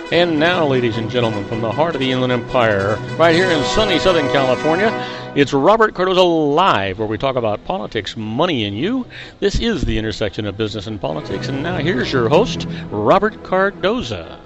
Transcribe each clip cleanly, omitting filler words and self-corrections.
And now, ladies and gentlemen, from the heart of the Inland Empire, right here in sunny Southern California, it's Robert Cardoza Live, where we talk about politics, money, and you. This is the intersection of business and politics. And now here's your host, Robert Cardoza.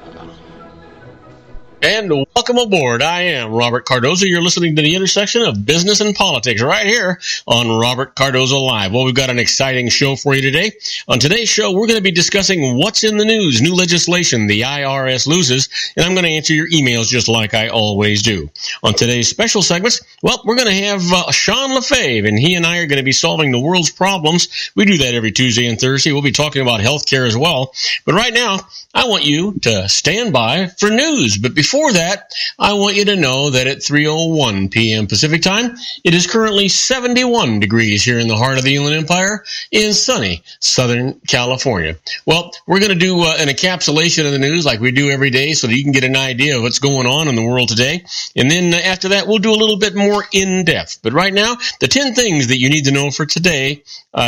And welcome aboard. I am Robert Cardoza. You're listening to the intersection of business and politics right here on Robert Cardoza Live. Well, we've got an exciting show for you today. On today's show, we're going to be discussing what's in the news, new legislation the IRS loses, and I'm going to answer your emails just like I always do. On today's special segments, well, we're going to have Sean Lefebvre, and he and I are going to be solving the world's problems. We do that every Tuesday and Thursday. We'll be talking about healthcare as well. But right now, I want you to stand by for news. But before that, I want you to know that at 3:01 p.m. Pacific Time, it is currently 71 degrees here in the heart of the Inland Empire in sunny Southern California. Well, we're going to do an encapsulation of the news like we do every day so that you can get an idea of what's going on in the world today. And then after that, we'll do a little bit more in-depth. But right now, the 10 things that you need to know for today,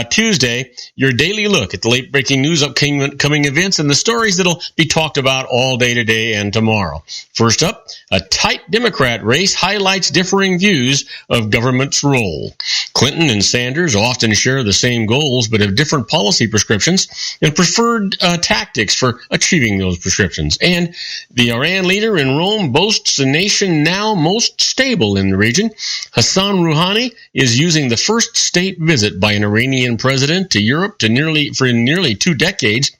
Tuesday, your daily look at the late-breaking news, upcoming events, and the stories that'll be talked about all day today and tomorrow. First up, a tight Democrat race highlights differing views of government's role. Clinton and Sanders often share the same goals but have different policy prescriptions and preferred tactics for achieving those prescriptions. And the Iran leader in Rome boasts a nation now most stable in the region. Hassan Rouhani is using the first state visit by an Iranian president to Europe for nearly 2 decades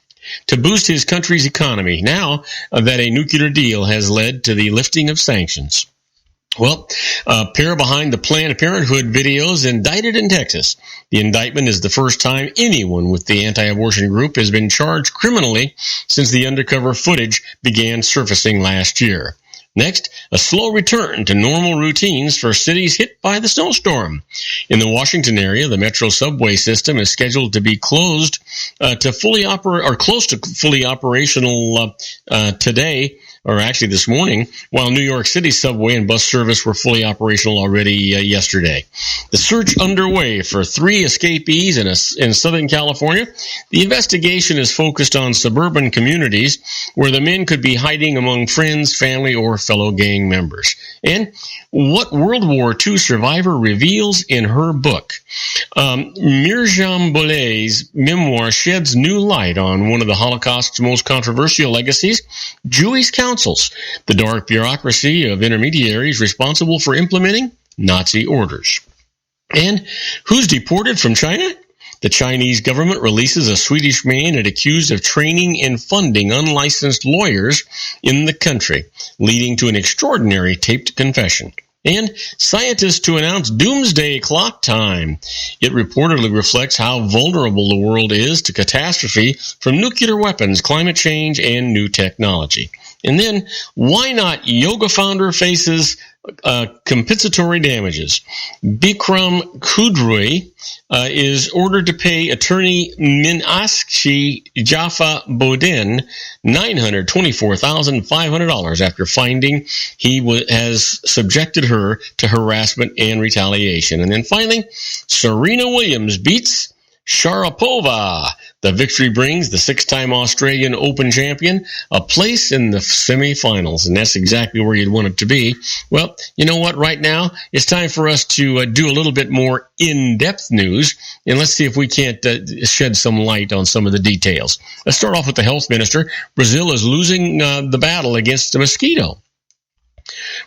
to boost his country's economy, now that a nuclear deal has led to the lifting of sanctions. Well, a pair behind the Planned Parenthood videos indicted in Texas. The indictment is the first time anyone with the anti-abortion group has been charged criminally since the undercover footage began surfacing last year. Next, a slow return to normal routines for cities hit by the snowstorm. In the Washington area, the Metro subway system is scheduled to be closed close to fully operational today, or actually this morning, while New York City subway and bus service were fully operational already yesterday. The search underway for 3 escapees in Southern California. The investigation is focused on suburban communities where the men could be hiding among friends, family, or fellow gang members. And what World War II survivor reveals in her book. Mirjam Bouley's memoir sheds new light on one of the Holocaust's most controversial legacies, Jewish councils, the dark bureaucracy of intermediaries responsible for implementing Nazi orders. And who's deported from China? The Chinese government releases a Swedish man accused of training and funding unlicensed lawyers in the country, leading to an extraordinary taped confession. And scientists to announce doomsday clock time. It reportedly reflects how vulnerable the world is to catastrophe from nuclear weapons, climate change, and new technology. And then, why not yoga founder faces compensatory damages? Bikram Kudrui is ordered to pay attorney Minakshi Jaffa Bodin $924,500 after finding he has subjected her to harassment and retaliation. And then finally, Serena Williams beats Sharapova. The victory brings the 6-time Australian Open champion a place in the semifinals, and that's exactly where you'd want it to be. Well, you know what? Right now, it's time for us to do a little bit more in-depth news, and let's see if we can't shed some light on some of the details. Let's start off with the health minister. Brazil is losing the battle against the mosquito.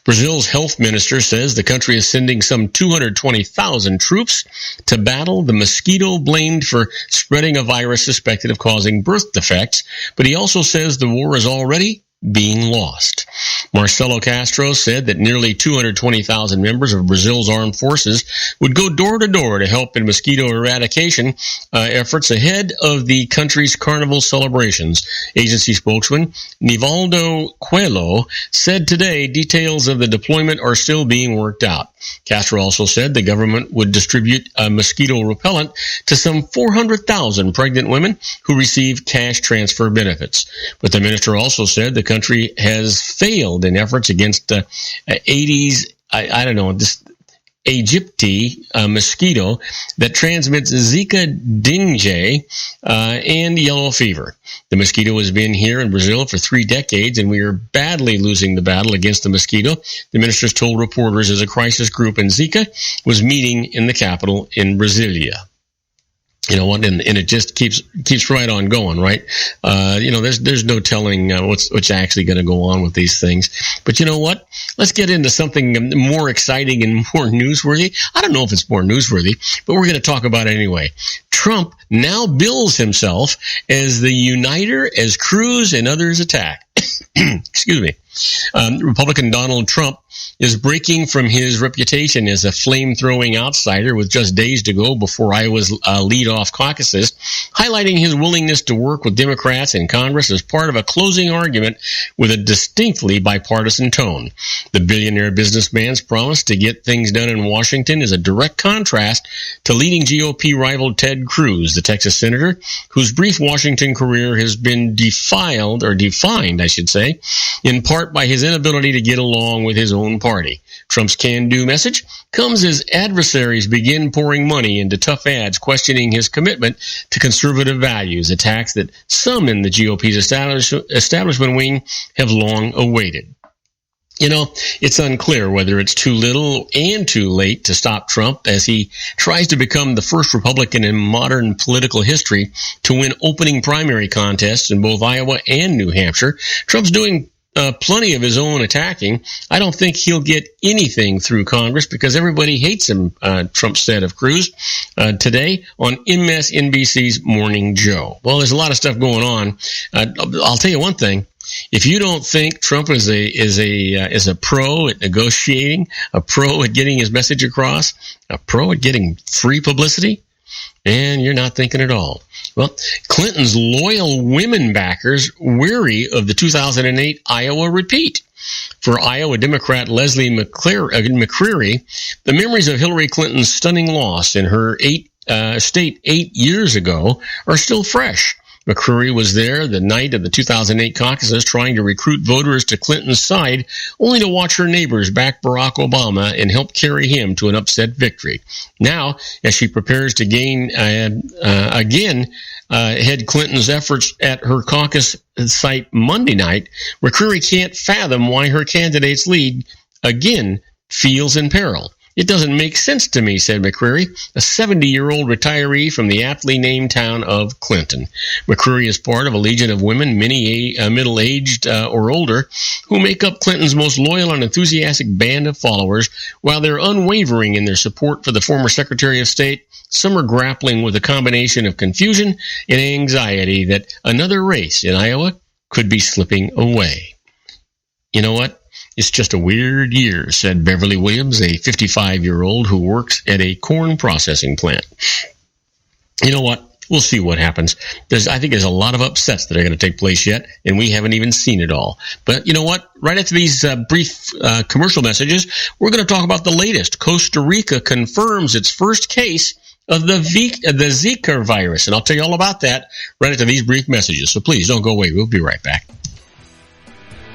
Brazil's health minister says the country is sending some 220,000 troops to battle the mosquito blamed for spreading a virus suspected of causing birth defects, but he also says the war is already being lost. Marcelo Castro said that nearly 220,000 members of Brazil's armed forces would go door to door to help in mosquito eradication efforts ahead of the country's carnival celebrations. Agency spokesman Nivaldo Coelho said today details of the deployment are still being worked out. Castro also said the government would distribute a mosquito repellent to some 400,000 pregnant women who receive cash transfer benefits. But the minister also said the country has failed in efforts against aegypti mosquito that transmits Zika dengue and yellow fever. The mosquito has been here in Brazil for 3 decades, and we are badly losing the battle against the mosquito, the ministers told reporters as a crisis group in Zika was meeting in the capital in Brasilia. You know what? And it just keeps right on going, right? There's no telling what's actually going to go on with these things. But you know what? Let's get into something more exciting and more newsworthy. I don't know if it's more newsworthy, but we're going to talk about it anyway. Trump now bills himself as the uniter as Cruz and others attack. Excuse me. Republican Donald Trump is breaking from his reputation as a flame-throwing outsider with just days to go before Iowa's lead-off caucuses, highlighting his willingness to work with Democrats in Congress as part of a closing argument with a distinctly bipartisan tone. The billionaire businessman's promise to get things done in Washington is a direct contrast to leading GOP rival Ted Cruz, the Texas senator, whose brief Washington career has been defined, in part by his inability to get along with his own party. Trump's can-do message comes as adversaries begin pouring money into tough ads questioning his commitment to conservative values, attacks that some in the GOP's establishment wing have long awaited. You know, it's unclear whether it's too little and too late to stop Trump as he tries to become the first Republican in modern political history to win opening primary contests in both Iowa and New Hampshire. Trump's doing plenty of his own attacking. I don't think he'll get anything through Congress because everybody hates him, Trump said of Cruz today on MSNBC's Morning Joe. Well, there's a lot of stuff going on. I'll tell you one thing. If you don't think Trump is a pro at negotiating, a pro at getting his message across, a pro at getting free publicity, and you're not thinking at all. Well, Clinton's loyal women backers weary of the 2008 Iowa repeat. For Iowa Democrat Leslie McCreary, the memories of Hillary Clinton's stunning loss in her state 8 years ago are still fresh. McCreary was there the night of the 2008 caucuses trying to recruit voters to Clinton's side, only to watch her neighbors back Barack Obama and help carry him to an upset victory. Now, as she prepares to head Clinton's efforts at her caucus site Monday night, McCreary can't fathom why her candidate's lead again feels in peril. It doesn't make sense to me, said McCreary, a 70-year-old retiree from the aptly named town of Clinton. McCreary is part of a legion of women, many middle-aged or older, who make up Clinton's most loyal and enthusiastic band of followers. While they're unwavering in their support for the former Secretary of State, some are grappling with a combination of confusion and anxiety that another race in Iowa could be slipping away. You know what? It's just a weird year, said Beverly Williams, a 55-year-old who works at a corn processing plant. You know what? We'll see what happens. I think there's a lot of upsets that are going to take place yet, and we haven't even seen it all. But you know what? Right after these brief commercial messages, we're going to talk about the latest. Costa Rica confirms its first case of the Zika virus, and I'll tell you all about that right after these brief messages. So please don't go away. We'll be right back.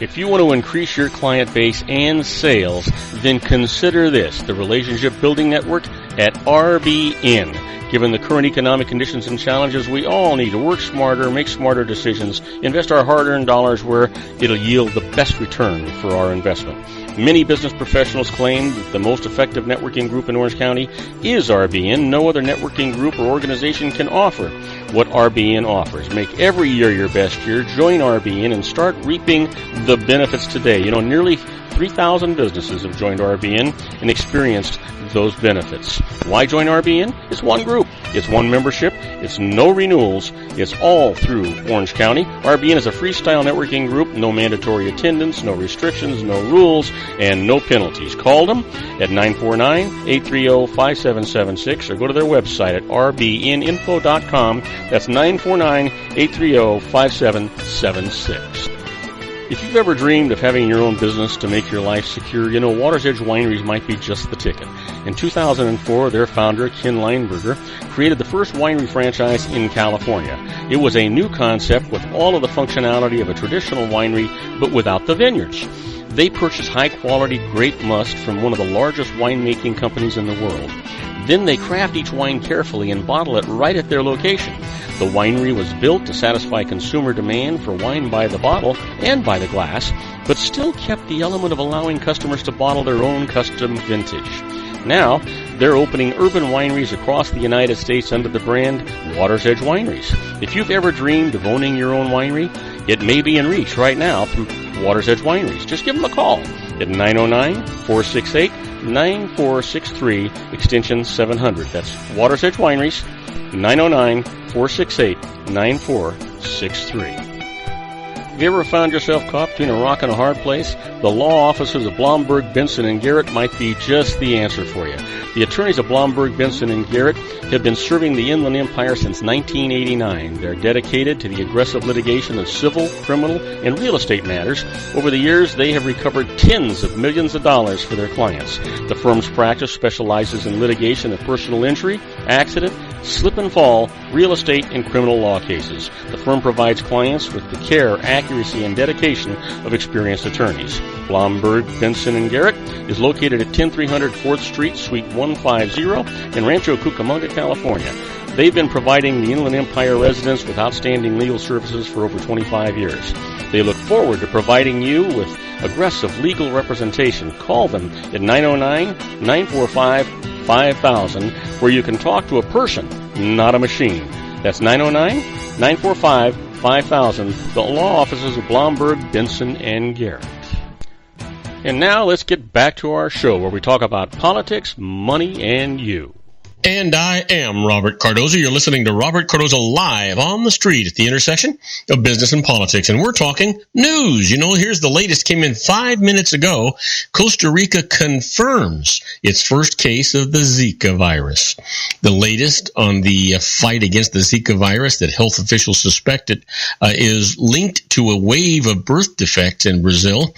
If you want to increase your client base and sales, then consider this, the Relationship Building Network at RBN. Given the current economic conditions and challenges, we all need to work smarter, make smarter decisions, invest our hard-earned dollars where it'll yield the best return for our investment. Many business professionals claim that the most effective networking group in Orange County is RBN. No other networking group or organization can offer what RBN offers. Make every year your best year. Join RBN and start reaping the benefits today. You know, nearly 3,000 businesses have joined RBN and experienced those benefits. Why join RBN? It's one group. It's one membership. It's no renewals. It's all through Orange County. RBN is a freestyle networking group. No mandatory attendance, no restrictions, no rules, and no penalties. Call them at 949-830-5776 or go to their website at rbninfo.com. That's 949-830-5776. If you've ever dreamed of having your own business to make your life secure, you know Water's Edge Wineries might be just the ticket. In 2004, their founder, Ken Lineberger, created the first winery franchise in California. It was a new concept with all of the functionality of a traditional winery, but without the vineyards. They purchase high-quality grape must from one of the largest winemaking companies in the world. Then they craft each wine carefully and bottle it right at their location. The winery was built to satisfy consumer demand for wine by the bottle and by the glass, but still kept the element of allowing customers to bottle their own custom vintage. Now, they're opening urban wineries across the United States under the brand Water's Edge Wineries. If you've ever dreamed of owning your own winery, it may be in reach right now through Water's Edge Wineries. Just give them a call at 909-468-9463, extension 700. That's Water's Edge Wineries, 909-468-9463. Have you ever found yourself caught between a rock and a hard place? The law offices of Blomberg, Benson & Garrett might be just the answer for you. The attorneys of Blomberg, Benson & Garrett have been serving the Inland Empire since 1989. They're dedicated to the aggressive litigation of civil, criminal, and real estate matters. Over the years, they have recovered tens of millions of dollars for their clients. The firm's practice specializes in litigation of personal injury, accident, slip and fall, real estate, and criminal law cases. The firm provides clients with the care, accuracy, and dedication of experienced attorneys. Blomberg, Benson & Garrett is located at 10300 4th Street, Suite 150 in Rancho Cucamonga, California. They've been providing the Inland Empire residents with outstanding legal services for over 25 years. They look forward to providing you with aggressive legal representation. Call them at 909-945-5000, where you can talk to a person, not a machine. That's 909-945-5000, the law offices of Blomberg, Benson & Garrett. And now let's get back to our show where we talk about politics, money, and you. And I am Robert Cardoza. You're listening to Robert Cardoza live on the street at the intersection of business and politics. And we're talking news. You know, here's the latest. Came in 5 minutes ago. Costa Rica confirms its first case of the Zika virus. The latest on the fight against the Zika virus that health officials suspected is linked to a wave of birth defects in Brazil.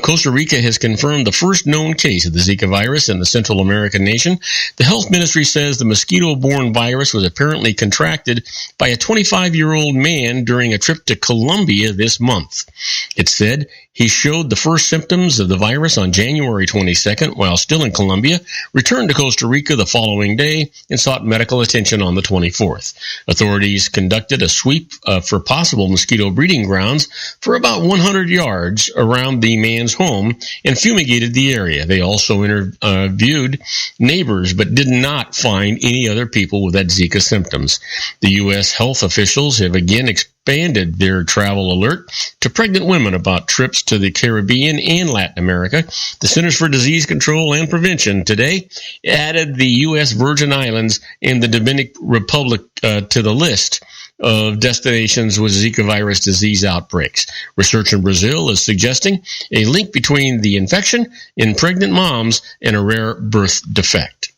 Costa Rica has confirmed the first known case of the Zika virus in the Central American nation. The health ministry says the mosquito-borne virus was apparently contracted by a 25-year-old man during a trip to Colombia this month. It said he showed the first symptoms of the virus on January 22nd while still in Colombia, returned to Costa Rica the following day, and sought medical attention on the 24th. Authorities conducted a sweep for possible mosquito breeding grounds for about 100 yards around the man's home and fumigated the area. They also interviewed neighbors but did not find any other people with that Zika symptoms. The U.S. health officials have again expanded their travel alert to pregnant women about trips to the Caribbean and Latin America. The Centers for Disease Control and Prevention today added the U.S. Virgin Islands and the Dominican Republic to the list of destinations with Zika virus disease outbreaks. Research in Brazil is suggesting a link between the infection in pregnant moms and a rare birth defect.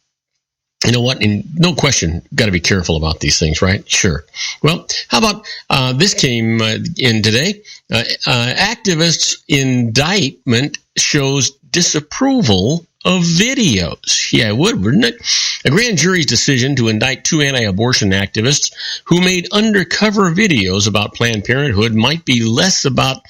You know what? And no question, got to be careful about these things, right? Sure. Well, how about this came in today? Activists' indictment shows disapproval of videos. Yeah, it would, wouldn't it? A grand jury's decision to indict two anti-abortion activists who made undercover videos about Planned Parenthood might be less about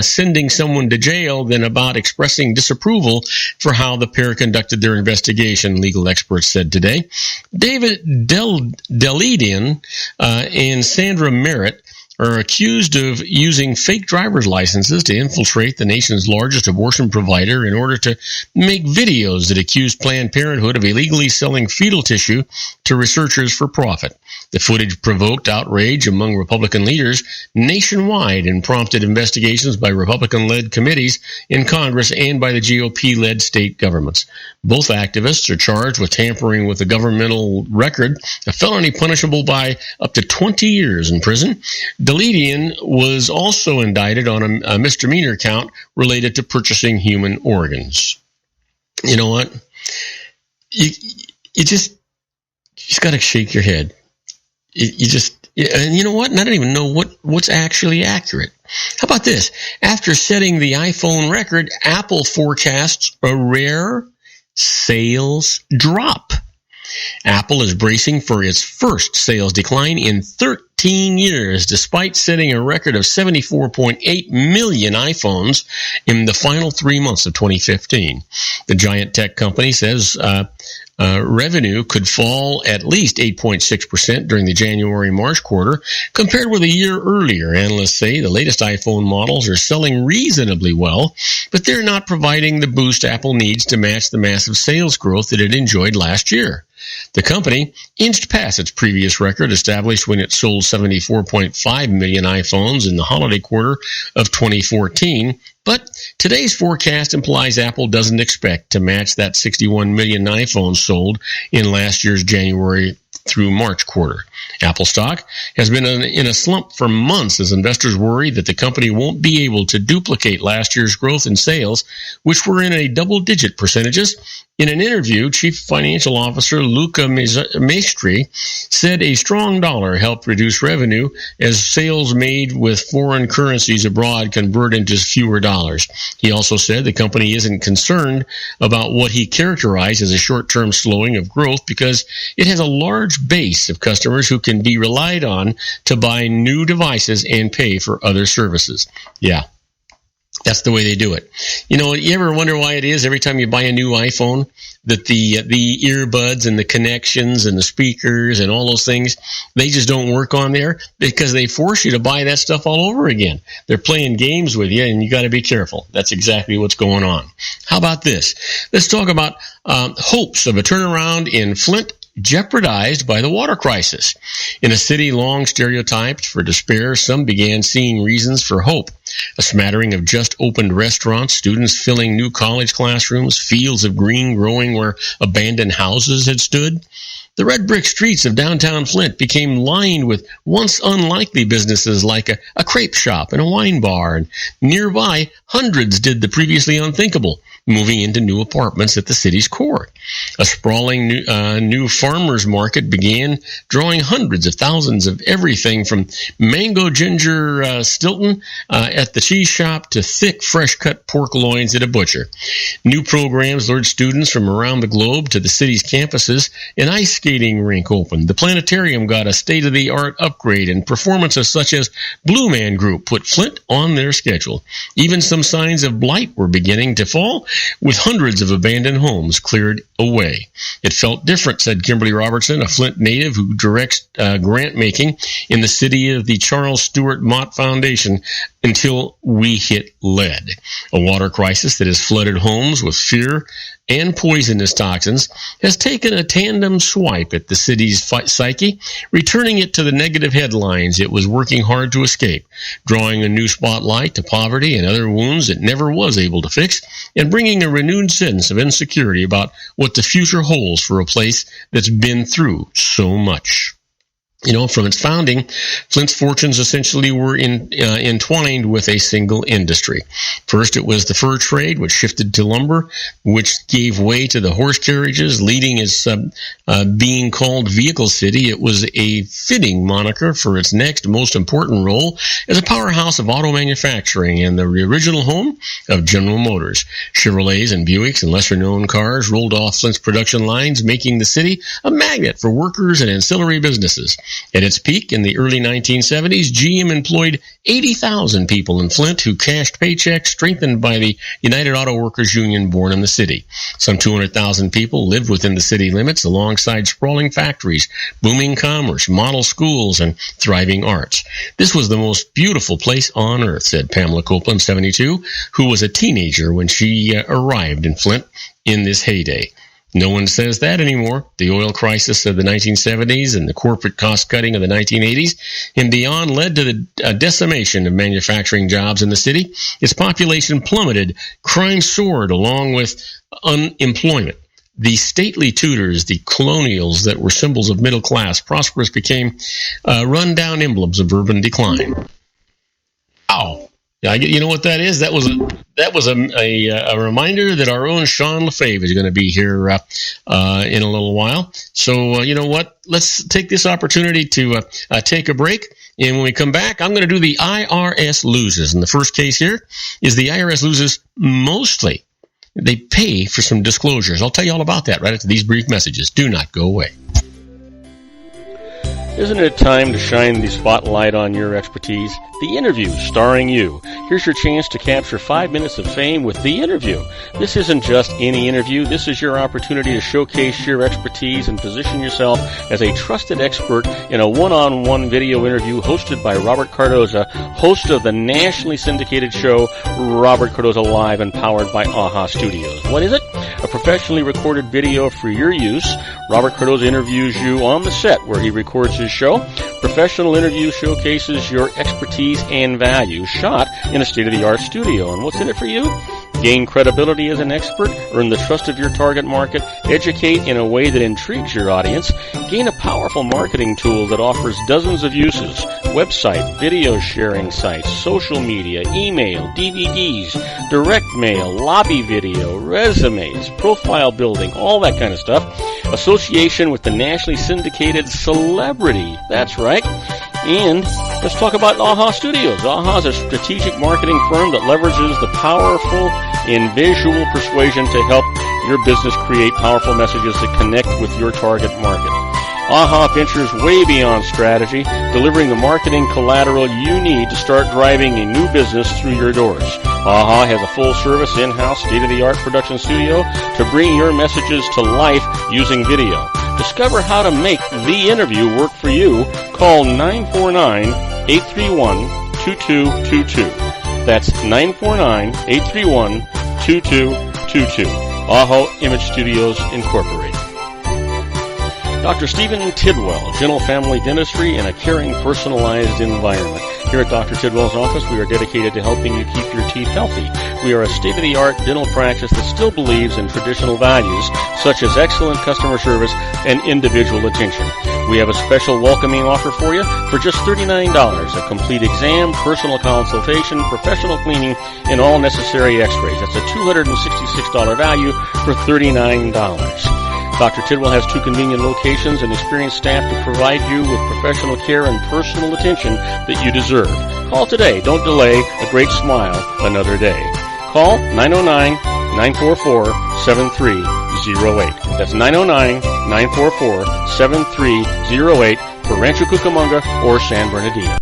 sending someone to jail than about expressing disapproval for how the pair conducted their investigation, legal experts said today. David Deledian and Sandra Merritt are accused of using fake driver's licenses to infiltrate the nation's largest abortion provider in order to make videos that accuse Planned Parenthood of illegally selling fetal tissue to researchers for profit. The footage provoked outrage among Republican leaders nationwide and prompted investigations by Republican-led committees in Congress and by the GOP-led state governments. Both activists are charged with tampering with a governmental record, a felony punishable by up to 20 years in prison. Deledian was also indicted on a misdemeanor count related to purchasing human organs. You know what? You just got to shake your head. And you know what? And I don't even know what's actually accurate. How about this? After setting the iPhone record, Apple forecasts a rare sales drop. Apple is bracing for its first sales decline in 13 years, despite setting a record of 74.8 million iPhones in the final 3 months of 2015. The giant tech company says revenue could fall at least 8.6% during the January-March quarter, compared with a year earlier. Analysts say the latest iPhone models are selling reasonably well, but they're not providing the boost Apple needs to match the massive sales growth that it enjoyed last year. The company inched past its previous record established when it sold 74.5 million iPhones in the holiday quarter of 2014, but today's forecast implies Apple doesn't expect to match that 61 million iPhones sold in last year's January through March quarter. Apple stock has been in a slump for months as investors worry that the company won't be able to duplicate last year's growth in sales, which were in a double-digit percentages. In an interview, Chief Financial Officer Luca Maestri said a strong dollar helped reduce revenue as sales made with foreign currencies abroad convert into fewer dollars. He also said the company isn't concerned about what he characterized as a short-term slowing of growth because it has a large base of customers who can be relied on to buy new devices and pay for other services. Yeah. That's the way they do it. You know, you ever wonder why it is every time you buy a new iPhone that the earbuds and the connections and the speakers and all those things, they just don't work on there? Because they force you to buy that stuff all over again. They're playing games with you, and you got to be careful. That's exactly what's going on. How about this? Let's talk about hopes of a turnaround in Flint jeopardized by the water crisis. In a city long stereotyped for despair, some began seeing reasons for hope. A smattering of just opened restaurants, students filling new college classrooms, fields of green growing where abandoned houses had stood. The red brick streets of downtown Flint became lined with once unlikely businesses like a crepe shop and a wine bar, and nearby, hundreds did the previously unthinkable, moving into new apartments at the city's core. A sprawling new farmers market began drawing hundreds of thousands of everything from mango ginger Stilton at the cheese shop to thick, fresh-cut pork loins at a butcher. New programs lured students from around the globe to the city's campuses. An ice skating rink opened. The planetarium got a state-of-the-art upgrade, and performances such as Blue Man Group put Flint on their schedule. Even some signs of blight were beginning to fall, with hundreds of abandoned homes cleared away. It felt different, said Kimberly Robertson, a Flint native who directs grant making in the city of the Charles Stewart Mott Foundation, until we hit lead. A water crisis that has flooded homes with fear and poisonous toxins has taken a tandem swipe at the city's psyche, returning it to the negative headlines it was working hard to escape, drawing a new spotlight to poverty and other wounds it never was able to fix, and bringing a renewed sense of insecurity about what the future holds for a place that's been through so much. You know, from its founding, Flint's fortunes essentially were entwined with a single industry. First, it was the fur trade, which shifted to lumber, which gave way to the horse carriages, leading as being called Vehicle City. It was a fitting moniker for its next most important role as a powerhouse of auto manufacturing and the original home of General Motors. Chevrolets and Buicks and lesser-known cars rolled off Flint's production lines, making the city a magnet for workers and ancillary businesses. At its peak in the early 1970s, GM employed 80,000 people in Flint who cashed paychecks strengthened by the United Auto Workers Union born in the city. Some 200,000 people lived within the city limits alongside sprawling factories, booming commerce, model schools, and thriving arts. This was the most beautiful place on earth, said Pamela Copeland, 72, who was a teenager when she arrived in Flint in this heyday. No one says that anymore. The oil crisis of the 1970s and the corporate cost-cutting of the 1980s and beyond led to the decimation of manufacturing jobs in the city. Its population plummeted, crime soared along with unemployment. The stately Tudors, the colonials that were symbols of middle class, prosperous became run-down emblems of urban decline. Ow. Yeah, you know what that is? That was a reminder that our own Sean Lefebvre is going to be here in a little while. So you know what? Let's take this opportunity to take a break. And when we come back, I'm going to do the IRS loses. And the first case here is the IRS loses mostly they pay for some disclosures. I'll tell you all about that right after these brief messages. Do not go away. Isn't it time to shine the spotlight on your expertise? The Interview, starring you. Here's your chance to capture 5 minutes of fame with The Interview. This isn't just any interview. This is your opportunity to showcase your expertise and position yourself as a trusted expert in a one-on-one video interview hosted by Robert Cardoza, host of the nationally syndicated show Robert Cardoza Live and powered by AHA Studios. What is it? A professionally recorded video for your use. Robert Cardoza interviews you on the set where he records his show. Professional interview showcases your expertise and value, shot in a state-of-the-art studio. And what's in it for you? Gain credibility as an expert, earn the trust of your target market, educate in a way that intrigues your audience, gain a powerful marketing tool that offers dozens of uses, website, video sharing sites, social media, email, DVDs, direct mail, lobby video, resumes, profile building, all that kind of stuff. Association with the nationally syndicated celebrity. That's right. And let's talk about AHA Studios. AHA is a strategic marketing firm that leverages the powerful and visual persuasion to help your business create powerful messages that connect with your target market. AHA ventures way beyond strategy, delivering the marketing collateral you need to start driving a new business through your doors. AHA has a full-service, in-house, state-of-the-art production studio to bring your messages to life using video. Discover how to make The Interview work for you. Call 949-831-2222. That's 949-831-2222. AHA Image Studios Incorporated. Dr. Stephen Tidwell, Gentle Family Dentistry in a caring, personalized environment. Here at Dr. Tidwell's office, we are dedicated to helping you keep your teeth healthy. We are a state-of-the-art dental practice that still believes in traditional values, such as excellent customer service and individual attention. We have a special welcoming offer for you for just $39, a complete exam, personal consultation, professional cleaning, and all necessary x-rays. That's a $266 value for $39. Dr. Tidwell has 2 convenient locations and experienced staff to provide you with professional care and personal attention that you deserve. Call today. Don't delay. A great smile another day. Call 909-944-7308. That's 909-944-7308 for Rancho Cucamonga or San Bernardino.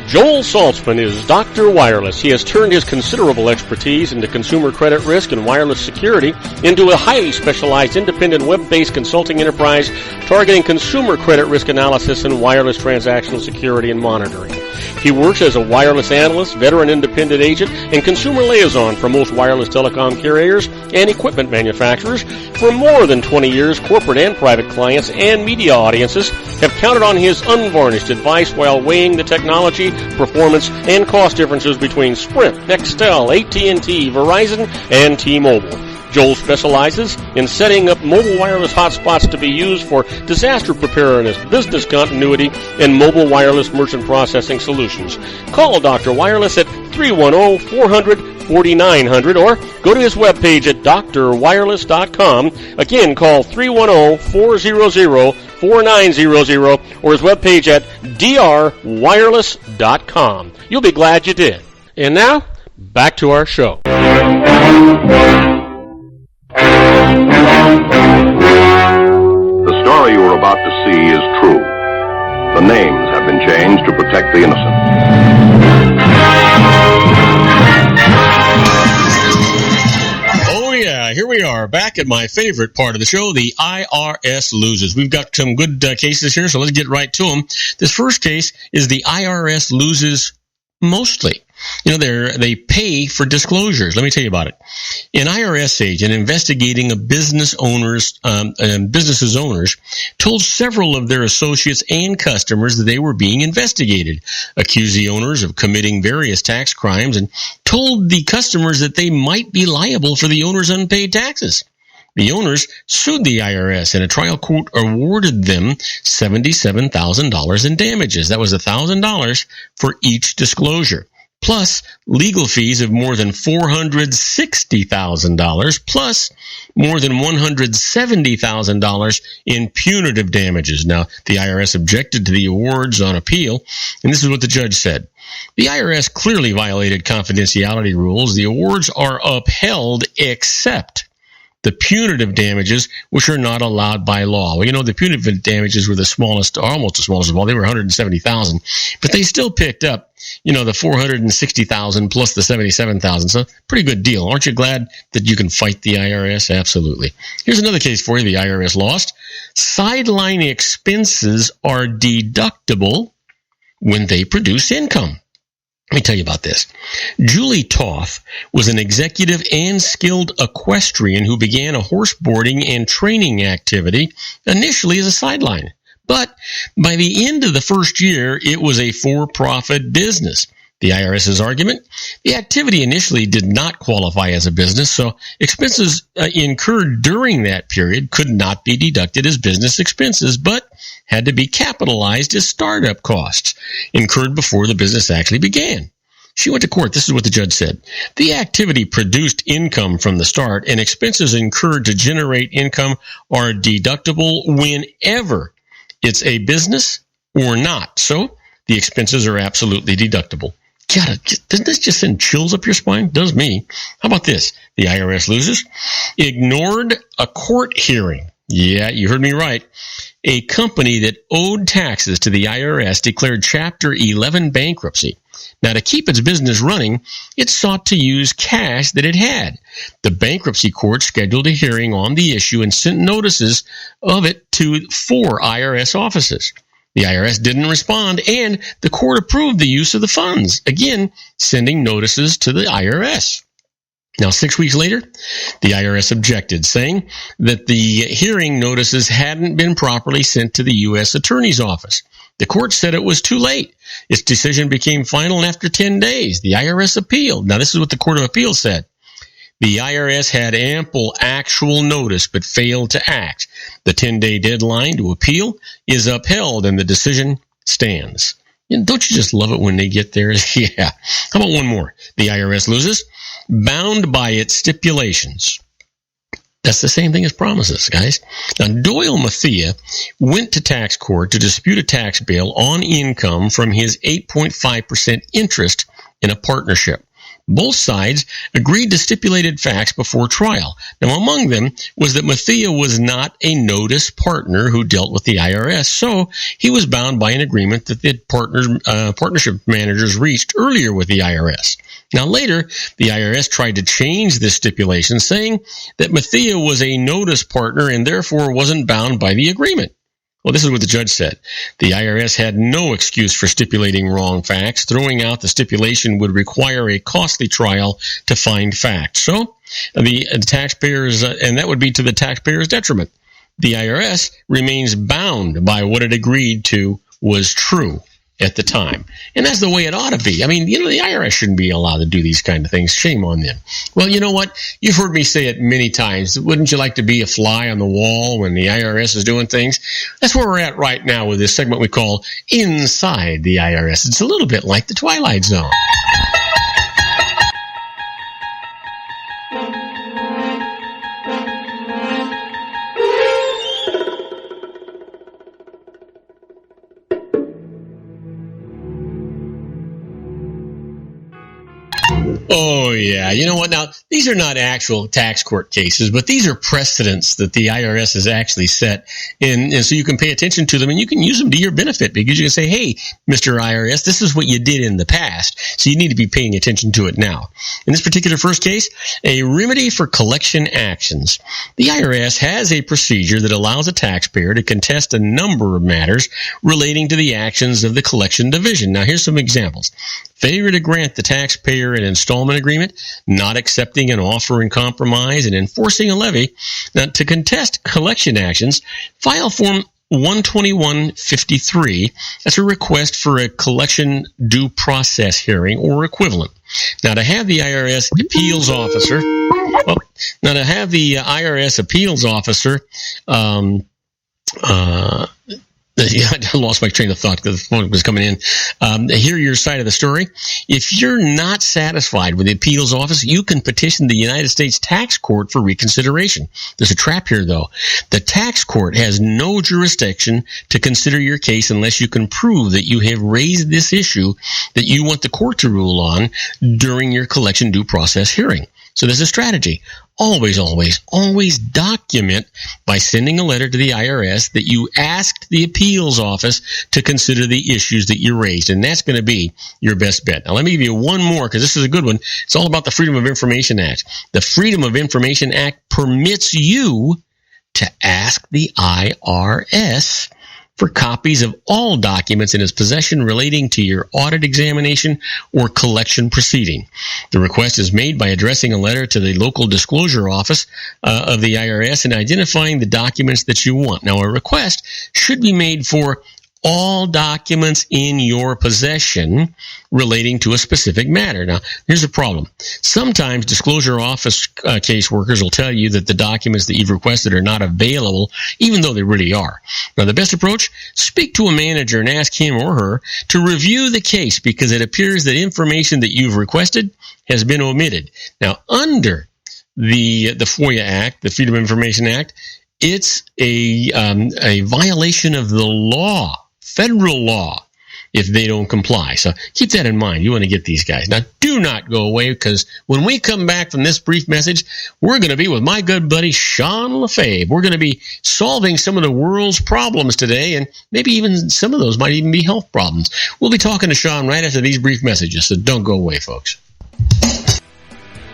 Joel Saltzman is Dr. Wireless. He has turned his considerable expertise into consumer credit risk and wireless security into a highly specialized independent web-based consulting enterprise targeting consumer credit risk analysis and wireless transactional security and monitoring. He works as a wireless analyst, veteran independent agent, and consumer liaison for most wireless telecom carriers and equipment manufacturers. For more than 20 years, corporate and private clients and media audiences have counted on his unvarnished advice while weighing the technology, performance, and cost differences between Sprint, Nextel, AT&T, Verizon, and T-Mobile. Joel specializes in setting up mobile wireless hotspots to be used for disaster preparedness, business continuity, and mobile wireless merchant processing solutions. Call Dr. Wireless at 310-400-4900 or go to his webpage at drwireless.com. Again, call 310-400-4900 or his webpage at drwireless.com. You'll be glad you did. And now, back to our show. The story you are about to see is true. The names have been changed to protect the innocent. Oh yeah, here we are back at my favorite part of the show, the IRS loses. We've got some good cases here, so let's get right to them. This first case is the IRS loses mostly. You know, they pay for disclosures. Let me tell you about it. An IRS agent investigating a business's owners told several of their associates and customers that they were being investigated, accused the owners of committing various tax crimes, and told the customers that they might be liable for the owners' unpaid taxes. The owners sued the IRS, and a trial court awarded them $77,000 in damages. That was $1,000 for each disclosure, plus legal fees of more than $460,000, plus more than $170,000 in punitive damages. Now, the IRS objected to the awards on appeal, and this is what the judge said. The IRS clearly violated confidentiality rules. The awards are upheld except the punitive damages, which are not allowed by law. Well, the punitive damages were the smallest, or almost the smallest of all. They were $170,000, but they still picked up, the $460,000 plus the $77,000. So pretty good deal. Aren't you glad that you can fight the IRS? Absolutely. Here's another case for you. The IRS lost. Sideline expenses are deductible when they produce income. Let me tell you about this. Julie Toth was an executive and skilled equestrian who began a horse boarding and training activity initially as a sideline. But by the end of the first year, it was a for-profit business. The IRS's argument, the activity initially did not qualify as a business, so expenses incurred during that period could not be deducted as business expenses, but had to be capitalized as startup costs incurred before the business actually began. She went to court. This is what the judge said. The activity produced income from the start, and expenses incurred to generate income are deductible whenever it's a business or not. So the expenses are absolutely deductible. God, doesn't this just send chills up your spine? Does me. How about this? The IRS loses. Ignored a court hearing. Yeah, you heard me right. A company that owed taxes to the IRS declared Chapter 11 bankruptcy. Now, to keep its business running, it sought to use cash that it had. The bankruptcy court scheduled a hearing on the issue and sent notices of it to 4 IRS offices. The IRS didn't respond, and the court approved the use of the funds, again, sending notices to the IRS. Now, 6 weeks later, the IRS objected, saying that the hearing notices hadn't been properly sent to the U.S. Attorney's Office. The court said it was too late. Its decision became final after 10 days. The IRS appealed. Now, this is what the Court of Appeals said. The IRS had ample actual notice but failed to act. The 10-day deadline to appeal is upheld and the decision stands. Don't you just love it when they get there? Yeah. How about one more? The IRS loses. Bound by its stipulations. That's the same thing as promises, guys. Now, Doyle Mathia went to tax court to dispute a tax bill on income from his 8.5% interest in a partnership. Both sides agreed to stipulated facts before trial. Now, among them was that Mathia was not a notice partner who dealt with the IRS, so he was bound by an agreement that the partnership managers reached earlier with the IRS. Now, later, the IRS tried to change this stipulation, saying that Mathia was a notice partner and therefore wasn't bound by the agreement. Well, this is what the judge said. The IRS had no excuse for stipulating wrong facts. Throwing out the stipulation would require a costly trial to find facts. So, the taxpayers, and that would be to the taxpayer's detriment. The IRS remains bound by what it agreed to was true at the time. And that's the way it ought to be. I mean, the IRS shouldn't be allowed to do these kind of things. Shame on them. Well, you know what? You've heard me say it many times. Wouldn't you like to be a fly on the wall when the IRS is doing things? That's where we're at right now with this segment we call Inside the IRS. It's a little bit like the Twilight Zone. Oh, yeah. You know what? Now, these are not actual tax court cases, but these are precedents that the IRS has actually set. And so you can pay attention to them and you can use them to your benefit because you can say, hey, Mr. IRS, this is what you did in the past. So you need to be paying attention to it now. In this particular first case, a remedy for collection actions. The IRS has a procedure that allows a taxpayer to contest a number of matters relating to the actions of the collection division. Now, here's some examples. Failure to grant the taxpayer an installment agreement, not accepting an offer in compromise, and enforcing a levy. Now, to contest collection actions, file Form 12153. That's a request for a collection due process hearing or equivalent. Now, to have the IRS appeals officer, Yeah, I lost my train of thought because the phone was coming in. Hear your side of the story. If you're not satisfied with the appeals office, you can petition the United States Tax Court for reconsideration. There's a trap here, though. The tax court has no jurisdiction to consider your case unless you can prove that you have raised this issue that you want the court to rule on during your collection due process hearing. So there's a strategy. Always document by sending a letter to the IRS that you asked the appeals office to consider the issues that you raised, and that's going to be your best bet. Now, let me give you one more, because this is a good one. It's all about the Freedom of Information Act. The Freedom of Information Act permits you to ask the IRS for copies of all documents in his possession relating to your audit examination or collection proceeding. The request is made by addressing a letter to the local disclosure office of the IRS and identifying the documents that you want. Now, a request should be made for all documents in your possession relating to a specific matter. Now, here's the problem. Sometimes disclosure office caseworkers will tell you that the documents that you've requested are not available, even though they really are. Now, the best approach, speak to a manager and ask him or her to review the case, because it appears that information that you've requested has been omitted. Now, under the FOIA Act, the Freedom of Information Act, it's a violation of the law, federal law, if they don't comply. So keep that in mind. You want to get these guys. Now, do not go away, because when we come back from this brief message, we're going to be with my good buddy Sean LaFave. We're going to be solving some of the world's problems today, and maybe even some of those might even be health problems. We'll be talking to Sean right after these brief messages, so don't go away, folks.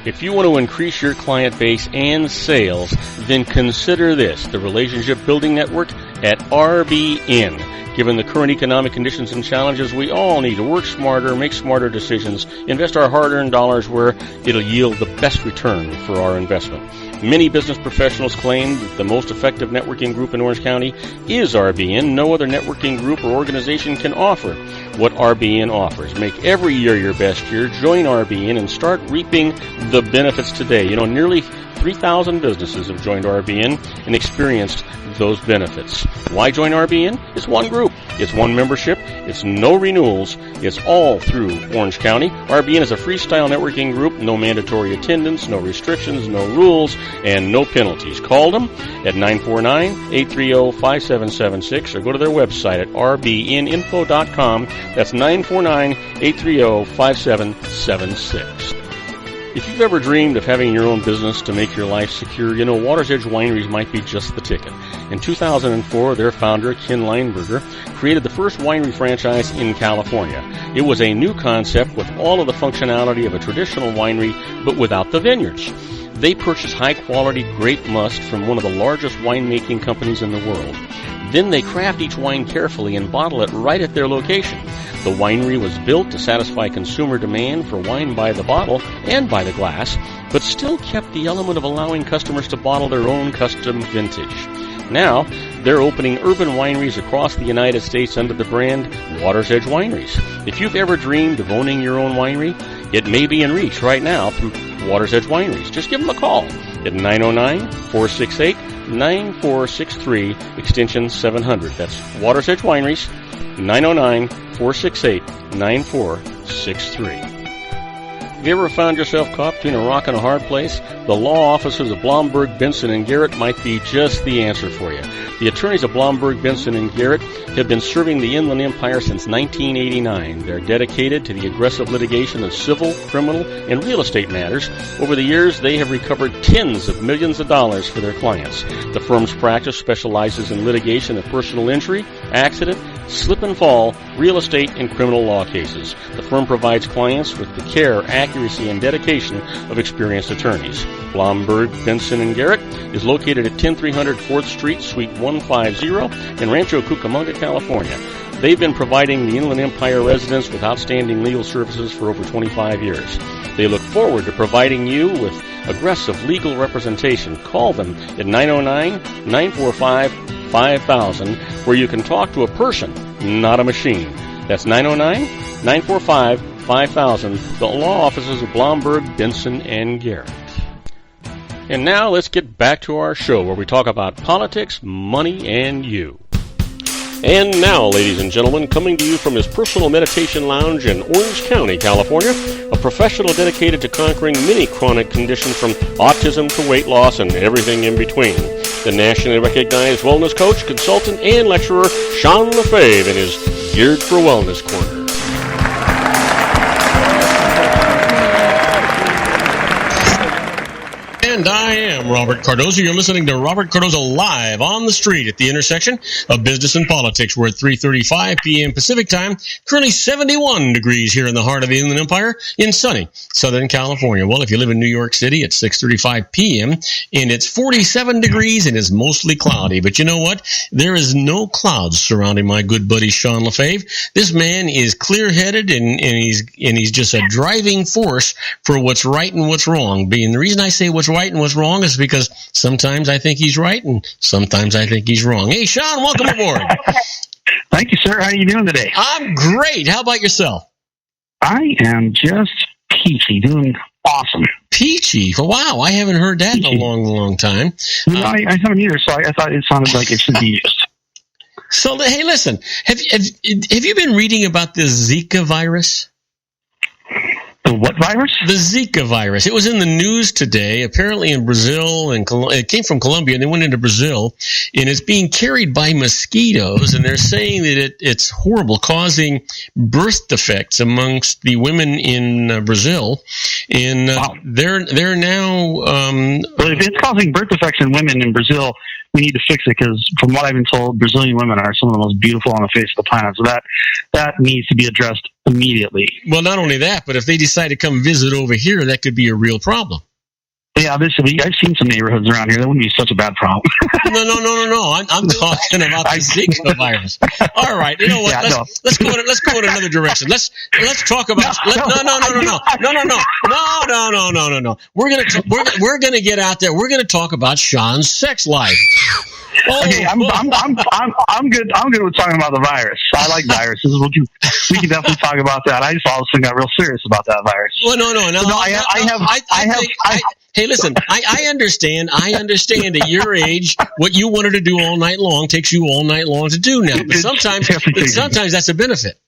If you want to increase your client base and sales, then consider this, the Relationship Building Network at RBN. Given the current economic conditions and challenges, we all need to work smarter, make smarter decisions, invest our hard-earned dollars where it'll yield the best return for our investment. Many business professionals claim that the most effective networking group in Orange County is RBN. No other networking group or organization can offer what RBN offers. Make every year your best year. Join RBN and start reaping the benefits today. You know, nearly 3,000 businesses have joined RBN and experienced those benefits. Why join RBN? It's one group. It's one membership. It's no renewals. It's all through Orange County. RBN is a freestyle networking group. No mandatory attendance, no restrictions, no rules, and no penalties. Call them at 949-830-5776 or go to their website at rbninfo.com. That's 949-830-5776. If you've ever dreamed of having your own business to make your life secure, you know Water's Edge Wineries might be just the ticket. In 2004, their founder, Ken Leinberger, created the first winery franchise in California. It was a new concept with all of the functionality of a traditional winery, but without the vineyards. They purchased high-quality grape must from one of the largest winemaking companies in the world. Then they craft each wine carefully and bottle it right at their location. The winery was built to satisfy consumer demand for wine by the bottle and by the glass, but still kept the element of allowing customers to bottle their own custom vintage. Now, they're opening urban wineries across the United States under the brand Water's Edge Wineries. If you've ever dreamed of owning your own winery, it may be in reach right now through Water's Edge Wineries. Just give them a call at 909-468-9463, extension 700. That's Water's Edge Wineries, 909-468-9463. Have you ever found yourself caught between a rock and a hard place? The law offices of Blomberg, Benson & Garrett might be just the answer for you. The attorneys of Blomberg, Benson & Garrett have been serving the Inland Empire since 1989. They're dedicated to the aggressive litigation of civil, criminal, and real estate matters. Over the years, they have recovered tens of millions of dollars for their clients. The firm's practice specializes in litigation of personal injury, accident, slip and fall, real estate, and criminal law cases. The firm provides clients with the care, accuracy, and dedication of experienced attorneys. Blomberg, Benson & Garrett is located at 10300 4th Street, Suite 150 in Rancho Cucamonga, California. They've been providing the Inland Empire residents with outstanding legal services for over 25 years. They look forward to providing you with aggressive legal representation. Call them at 909-945-5000, where you can talk to a person, not a machine. That's 909-945-5000, the law offices of Blomberg, Benson & Garrett. And now let's get back to our show where we talk about politics, money, and you. And now, ladies and gentlemen, coming to you from his personal meditation lounge in Orange County, California, a professional dedicated to conquering many chronic conditions from autism to weight loss and everything in between. The nationally recognized wellness coach, consultant, and lecturer, Sean Lefebvre, in his Geared for Wellness Corner. And I am Robert Cardoza. You're listening to Robert Cardoza live on the street at the intersection of business and politics. We're at 3:35 p.m. Pacific time. Currently 71 degrees here in the heart of the Inland Empire in sunny Southern California. Well, if you live in New York City, it's 6:35 p.m. and it's 47 degrees and it's mostly cloudy. But you know what? There is no clouds surrounding my good buddy Sean Lefebvre. This man is clear-headed and he's just a driving force for what's right and what's wrong. And the reason I say what's right and what's wrong is because sometimes I think he's right and sometimes I think he's wrong. Hey, Sean, welcome aboard. Thank you, sir. How are you doing today? I'm great. How about yourself? I am just peachy, doing awesome. Peachy? Wow, I haven't heard that in a long, long time. I haven't either, so I thought it sounded like it should be used. So, hey, listen, have you been reading about the Zika virus? The what virus? The Zika virus. It was in the news today, apparently in Brazil, and it came from Colombia, and they went into Brazil, and it's being carried by mosquitoes, and they're saying that it's horrible, causing birth defects amongst the women in Brazil, and wow. they're now... well, if it's causing birth defects in women in Brazil, we need to fix it, because from what I've been told, Brazilian women are some of the most beautiful on the face of the planet, so that needs to be addressed immediately. Well, not only that, but if they decide to come visit over here, that could be a real problem. Yeah, I've seen some neighborhoods around here. That wouldn't be such a bad problem. No. I'm talking about the Zika virus. All right, you know what? Yeah, let's go in another direction. Let's talk about. No. We're gonna get out there. We're gonna talk about Sean's sex life. Okay, I'm good. I'm good with talking about the virus. I like viruses. We can definitely talk about that. I just all of a sudden got real serious about that virus. Well, no. Hey, listen. I understand. At your age, what you wanted to do all night long takes you all night long to do now. But sometimes that's a benefit.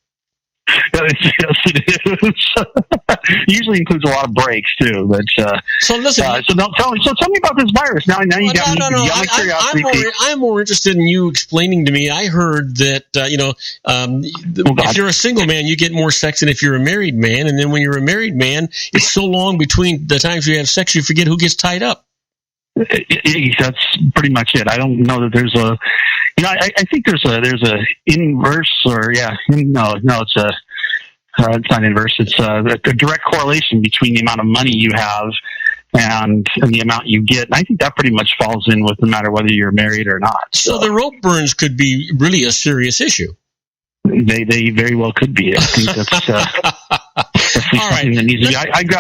Yes, it is. Usually includes a lot of breaks too. But so listen. Tell me about this virus. Now you got me curiosity. I'm more interested in you explaining to me. I heard that if you're a single man, you get more sex than if you're a married man, and then when you're a married man, it's so long between the times you have sex, you forget who gets tied up. That's pretty much it. I don't know that there's a. I think there's a inverse it's not inverse. It's a direct correlation between the amount of money you have and the amount you get. And I think that pretty much falls in with no matter whether you're married or not. So the rope burns could be really a serious issue. They very well could be. I think that's all right.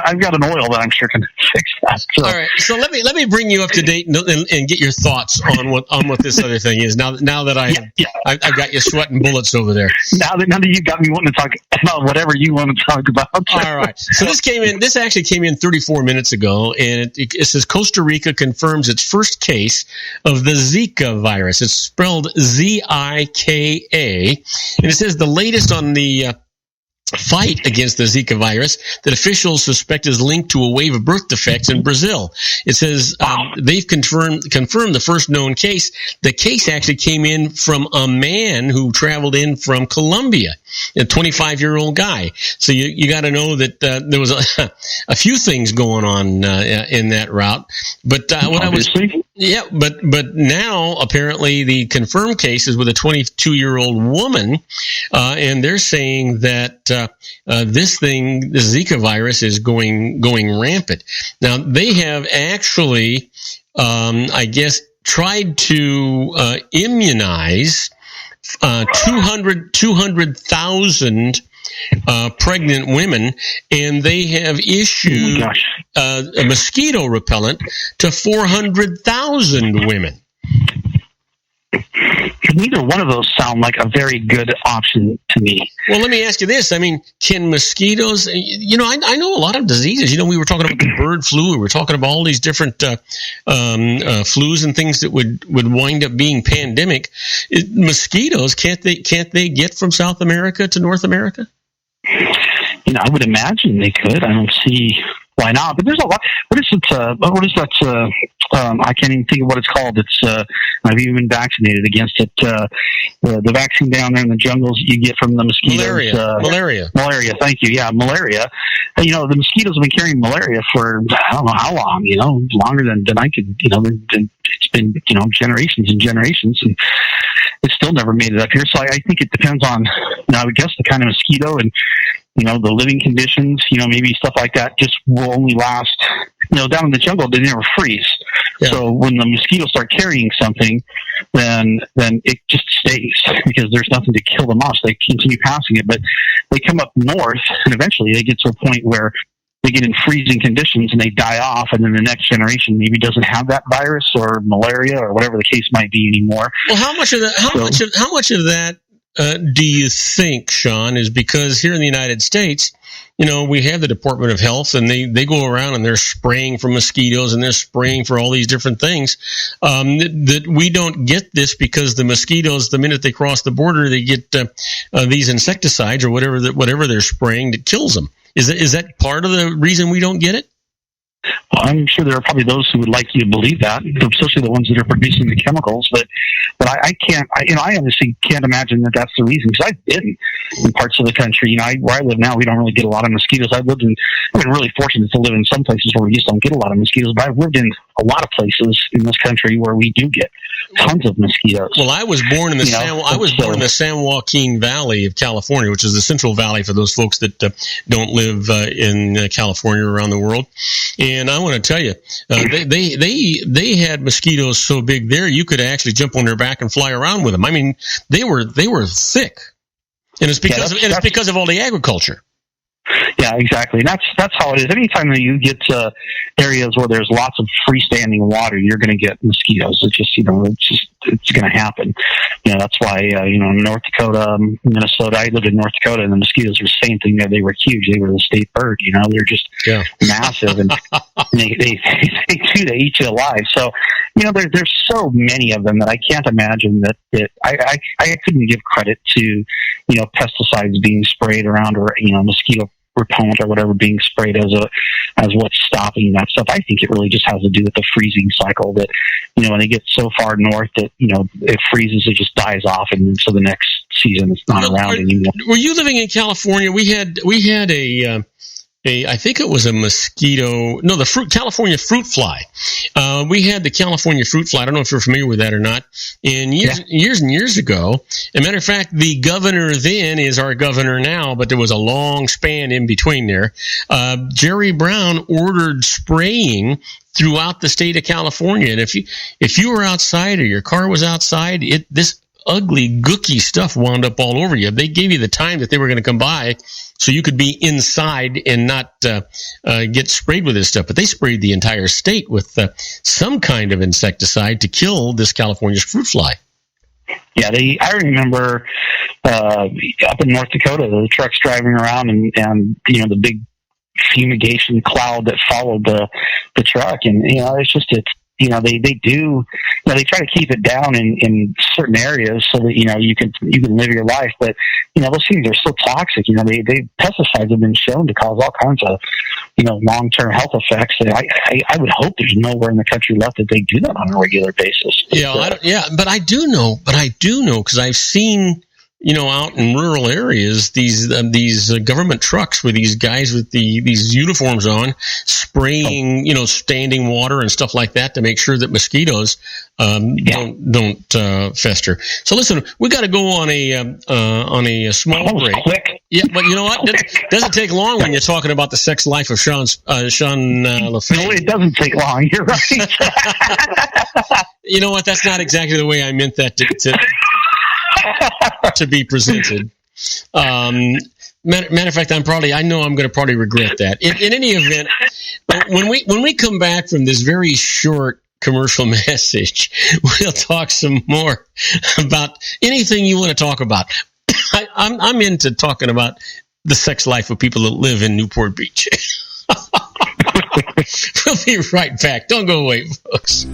I've got an oil that I'm sure can fix that. So. All right. So let me bring you up to date and get your thoughts on what this other thing is. Now that I've got you sweating bullets over there. Now that you got me wanting to talk about whatever you want to talk about. All right. So this actually came in 34 minutes ago, and it says Costa Rica confirms its first case of the Zika virus. It's spelled Zika, and it says the latest on the fight against the Zika virus that officials suspect is linked to a wave of birth defects in Brazil. It says they've confirmed the first known case. The case actually came in from a man who traveled in from Colombia, a 25-year-old guy. So you got to know that there was a few things going on in that route. But but now apparently the confirmed case is with a 22-year-old woman, and they're saying that this Zika virus is going rampant. Now they have actually, I guess, tried to immunize 200,000 pregnant women, and they have issued a mosquito repellent to 400,000 women. neither one of those sound like a very good option to me. Well, let me ask you this. I mean, can mosquitoes, I know a lot of diseases. We were talking about the bird flu. We were talking about all these different flus and things that would wind up being pandemic. Mosquitoes, can't they get from South America to North America? I would imagine they could. I don't see why not. But there's a lot. What is that? I can't even think of what it's called. I've even been vaccinated against it. The vaccine down there in the jungles you get from the mosquitoes. Malaria. Thank you. Yeah, malaria. The mosquitoes have been carrying malaria for I don't know how long. Longer than I could. It's been generations and generations, and it's still never made it up here. So I think it depends on I would guess the kind of mosquito and the living conditions. Maybe stuff like that just will only last. Down in the jungle they never freeze. Yeah. So when the mosquitoes start carrying something, then it just stays because there's nothing to kill them off. So they continue passing it, but they come up north and eventually they get to a point where they get in freezing conditions and they die off, and then the next generation maybe doesn't have that virus or malaria or whatever the case might be anymore. Well, how much of that do you think, Sean, is because here in the United States, we have the Department of Health, and they go around and they're spraying for mosquitoes and they're spraying for all these different things. That we don't get this because the mosquitoes, the minute they cross the border, they get these insecticides or whatever they're spraying that kills them. Is that part of the reason we don't get it? Well, I'm sure there are probably those who would like you to believe that, especially the ones that are producing the chemicals. But I can't. I honestly can't imagine that that's the reason. Because I've been in parts of the country. Where I live now, we don't really get a lot of mosquitoes. I've been really fortunate to live in some places where we just don't get a lot of mosquitoes. But I've lived in a lot of places in this country where we do get tons of mosquitoes. Well, I was born in the born in the San Joaquin Valley of California, which is the Central Valley for those folks that don't live in California or around the world. And I want to tell you, they had mosquitoes so big there you could actually jump on their back and fly around with them. I mean, they were thick, and it's because of all the agriculture. Yeah, exactly. And that's how it is. Anytime that you get to areas where there's lots of freestanding water, you're going to get mosquitoes. It's just it's going to happen. That's why in North Dakota, Minnesota. I lived in North Dakota, and the mosquitoes were the same thing there. They were huge. They were the state bird. They're just massive, and they eat you alive. So there's so many of them that I can't imagine that I couldn't give credit to pesticides being sprayed around or mosquito repellent or whatever being sprayed as what's stopping that stuff. I think it really just has to do with the freezing cycle that when they get so far north that it freezes, it just dies off, and so the next season it's not around anymore. Were you living in California? We had I think it was a mosquito. No, the California fruit fly. We had the California fruit fly. I don't know if you're familiar with that or not. And years and years ago, as a matter of fact, the governor then is our governor now, but there was a long span in between there. Jerry Brown ordered spraying throughout the state of California. And if you were outside or your car was outside, this ugly, gooky stuff wound up all over you. They gave you the time that they were going to come by so you could be inside and not get sprayed with this stuff. But they sprayed the entire state with some kind of insecticide to kill this California fruit fly. Yeah, I remember up in North Dakota, the trucks driving around and the big fumigation cloud that followed the truck. And, they try to keep it down in certain areas so that, you can live your life. But, those things are so toxic. Pesticides have been shown to cause all kinds of, long-term health effects. And I would hope there's nowhere in the country left that they do that on a regular basis. But I do know because I've seen, out in rural areas, these government trucks with these guys with these uniforms on, spraying, standing water and stuff like that to make sure that mosquitoes don't fester. So listen, we got to go on a small break. Quick. Yeah, but you know what? It doesn't take long when you're talking about the sex life of Sean LaFave. No, it doesn't take long. You're right. You know what? That's not exactly the way I meant that to be presented. Matter of fact, I know I'm going to probably regret that. In any event, when we come back from this very short commercial message, we'll talk some more about anything you want to talk about. I'm into talking about the sex life of people that live in Newport Beach. We'll be right back. Don't go away, folks.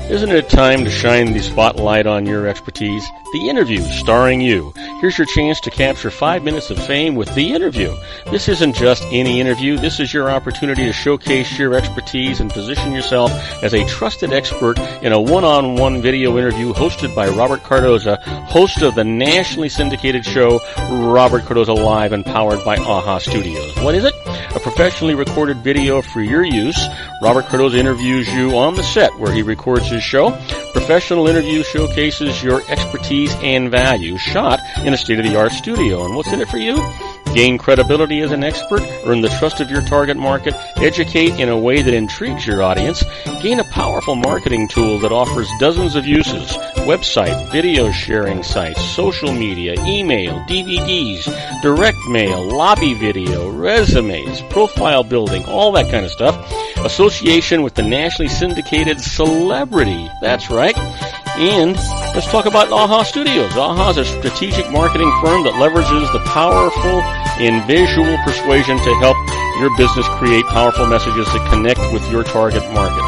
Isn't it time to shine the spotlight on your expertise? The Interview, starring you. Here's your chance to capture 5 minutes of fame with The Interview. This isn't just any interview. This is your opportunity to showcase your expertise and position yourself as a trusted expert in a one-on-one video interview hosted by Robert Cardoza, host of the nationally syndicated show Robert Cardoza Live and powered by AHA Studios. What is it? A professionally recorded video for your use. Robert Cardoza interviews you on the set where he records his show. Professional interview showcases your expertise and value, shot in a state-of-the-art studio. And what's in it for you? Gain credibility as an expert, earn the trust of your target market, educate in a way that intrigues your audience, gain a powerful marketing tool that offers dozens of uses, website, video sharing sites, social media, email, DVDs, direct mail, lobby video, resumes, profile building, all that kind of stuff. Association with the nationally syndicated celebrity. That's right. And let's talk about AHA Studios. AHA is a strategic marketing firm that leverages the powerful and visual persuasion to help your business create powerful messages that connect with your target market.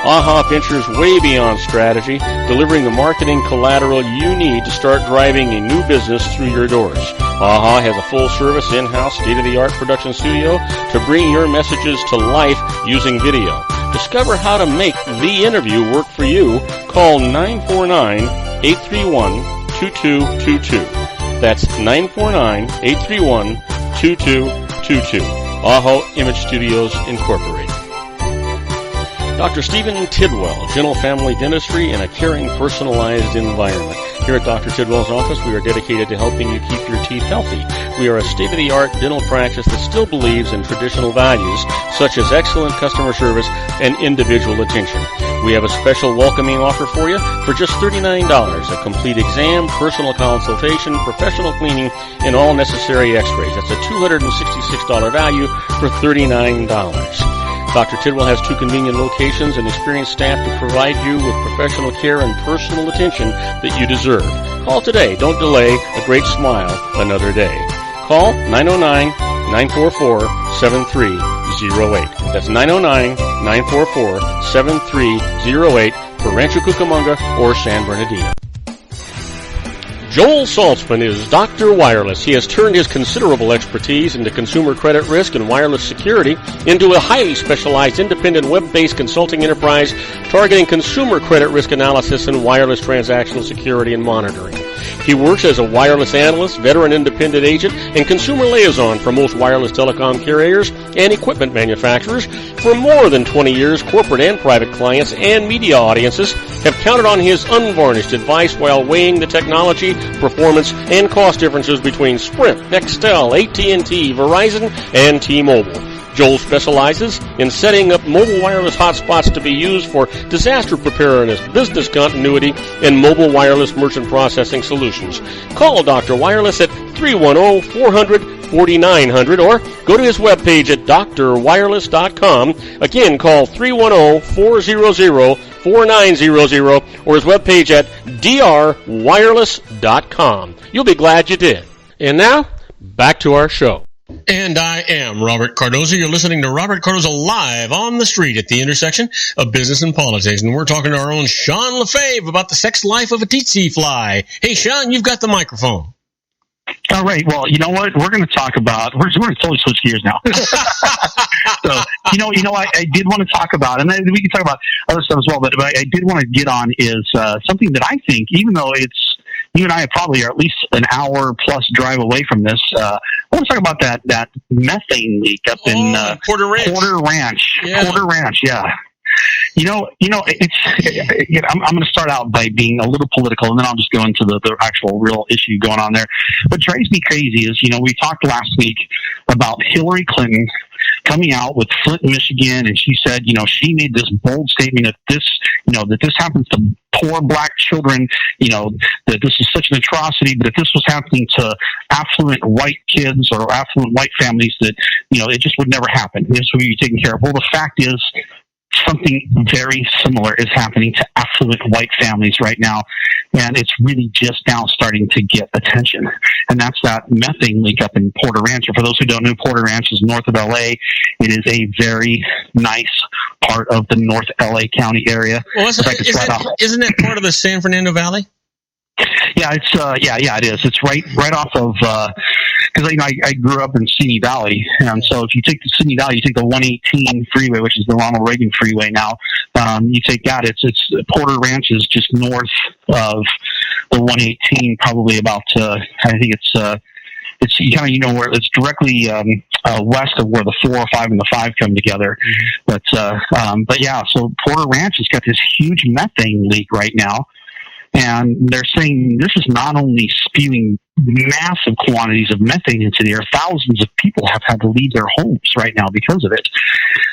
AHA ventures way beyond strategy, delivering the marketing collateral you need to start driving a new business through your doors. AHA has a full-service, in-house, state-of-the-art production studio to bring your messages to life using video. Discover how to make The Interview work for you. Call 949-831-2222. That's 949-831-2222. AHA Image Studios, Incorporated. Dr. Stephen Tidwell, Gentle Family Dentistry in a caring, personalized environment. Here at Dr. Tidwell's office, we are dedicated to helping you keep your teeth healthy. We are a state-of-the-art dental practice that still believes in traditional values, such as excellent customer service and individual attention. We have a special welcoming offer for you for just $39, a complete exam, personal consultation, professional cleaning, and all necessary x-rays. That's a $266 value for $39. Dr. Tidwell has 2 convenient locations and experienced staff to provide you with professional care and personal attention that you deserve. Call today. Don't delay. A great smile another day. Call 909-944-7308. That's 909-944-7308 for Rancho Cucamonga or San Bernardino. Joel Saltzman is Dr. Wireless. He has turned his considerable expertise into consumer credit risk and wireless security into a highly specialized independent web-based consulting enterprise targeting consumer credit risk analysis and wireless transactional security and monitoring. He works as a wireless analyst, veteran independent agent, and consumer liaison for most wireless telecom carriers and equipment manufacturers. For more than 20 years, corporate and private clients and media audiences have counted on his unvarnished advice while weighing the technology, performance, and cost differences between Sprint, Nextel, AT&T, Verizon, and T-Mobile. Joel specializes in setting up mobile wireless hotspots to be used for disaster preparedness, business continuity, and mobile wireless merchant processing solutions. Call Dr. Wireless at 310-400-4900 or go to his webpage at drwireless.com. Again, call 310-400-4900 or his webpage at drwireless.com. You'll be glad you did. And now, back to our show. And I am Robert Cardoza. You're listening to Robert Cardoza Live on the street at the intersection of business and politics. And we're talking to our own Sean LaFave about the sex life of a tsetse fly. Hey, Sean, you've got the microphone. All right. Well, you know what? We're going to talk about. We're going to totally switch gears now. So, I did want to talk about, and we can talk about other stuff as well. But I did want to get on is something that I think, even though you and I probably are at least an hour plus drive away from this. I want to talk about that methane leak up in Porter Ranch. Porter Ranch. Yeah. Porter Ranch. Yeah. It's. I'm going to start out by being a little political, and then I'll just go into the actual real issue going on there. What drives me crazy is, we talked last week about Hillary Clinton coming out with Flint, Michigan, and she said, she made this bold statement that this happens to poor black children, that this is such an atrocity, but if this was happening to affluent white kids or affluent white families, that, it just would never happen. This would be taken care of. Well, the fact is, something very similar is happening to affluent white families right now, and it's really just now starting to get attention. And that's that methane leak up in Porter Ranch. For those who don't know, Porter Ranch is north of LA. It is a very nice part of the North LA County area. Well, isn't that part of the San Fernando Valley? Yeah, it's it is. It's right off of because I grew up in Simi Valley, and so if you take the Simi Valley, you take the 118 freeway, which is the Ronald Reagan freeway now. You take that. It's Porter Ranch is just north of the 118, probably about I think it's kind of where it's directly west of where the 405 and the 5 come together. Mm-hmm. But yeah, so Porter Ranch has got this huge methane leak right now. And they're saying this is not only spewing massive quantities of methane into the air, thousands of people have had to leave their homes right now because of it.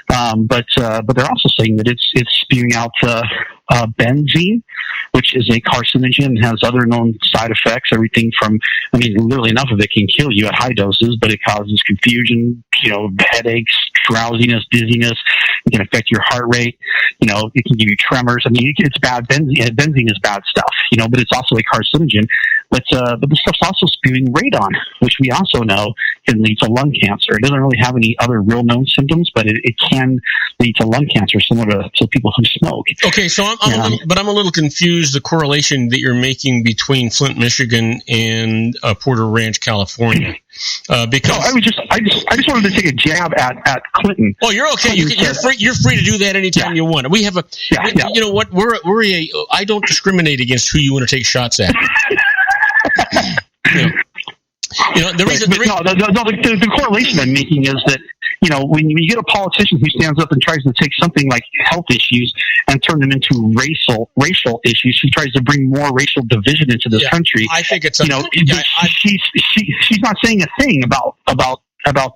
But they're also saying that it's spewing out benzene, which is a carcinogen and has other known side effects. Everything from, literally enough of it can kill you at high doses, but it causes confusion, headaches, drowsiness, dizziness. It can affect your heart rate. It can give you tremors. It's bad. Benzene is bad stuff, but it's also a carcinogen. But the stuff's also spewing radon, which we also know can lead to lung cancer. It doesn't really have any other real known symptoms, but it can lead to lung cancer, similar to people who smoke. Okay, so I'm a little confused. The correlation that you're making between Flint, Michigan, and Porter Ranch, California. Because I just wanted to take a jab at Clinton. Oh, you're okay. You're free to do that anytime you want. We have you know what? I don't discriminate against who you want to take shots at. The correlation I'm making is that when you get a politician who stands up and tries to take something like health issues and turn them into racial issues, he tries to bring more racial division into this country. I think it's she's not saying a thing about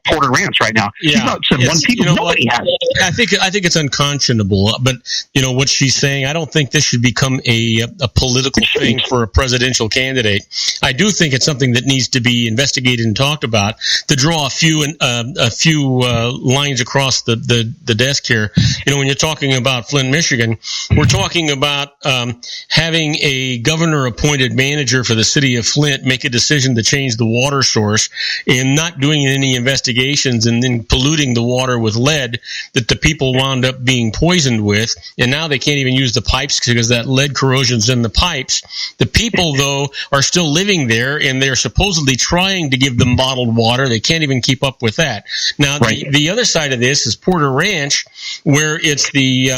Porter Ranch right now. Yeah, she's not said one people. Nobody has. I think it's unconscionable. But what she's saying, I don't think this should become a political thing for a presidential candidate. I do think it's something that needs to be investigated and talked about. To draw a few lines across the desk here, when you're talking about Flint, Michigan, we're talking about having a governor-appointed manager for the city of Flint make a decision to change the water source and not doing any investigations and then polluting the water with lead that the people wound up being poisoned with, and now they can't even use the pipes because that lead corrosion's in the pipes. The people, though, are still living there, and they're supposedly trying to give them bottled water. They can't even keep up with that. Now, the other side of this is Porter Ranch, where it's the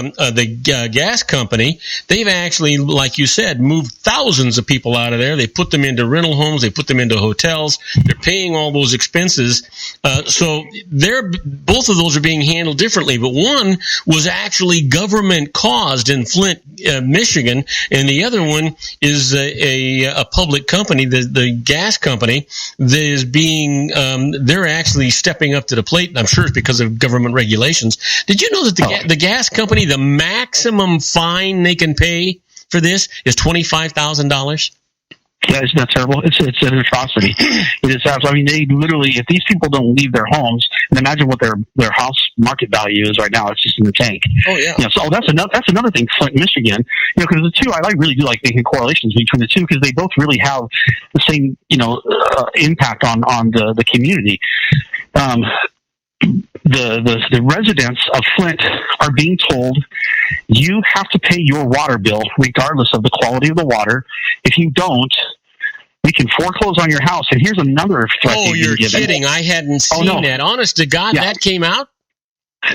gas company. They've actually, like you said, moved thousands of people out of there. They put them into rental homes. They put them into hotels. They're paying all those expenses. So both of those are being handled differently, but one was actually government caused in Flint, Michigan, and the other one is a public company, the gas company, that is being they're actually stepping up to the plate. And I'm sure it's because of government regulations. Did you know that the gas company, the maximum fine they can pay for this is $25,000? Yeah, isn't that terrible? It's an atrocity. It is absolutely. They literally, if these people don't leave their homes, and imagine what their house market value is right now, it's just in the tank. Oh yeah. So that's another thing. Flint, Michigan. Because the two, I really do like making correlations between the two because they both really have the same impact on the community. The residents of Flint are being told you have to pay your water bill regardless of the quality of the water. If you don't, we can foreclose on your house. And here's another threat. Oh, you're kidding. I hadn't seen that. Honest to God, that came out?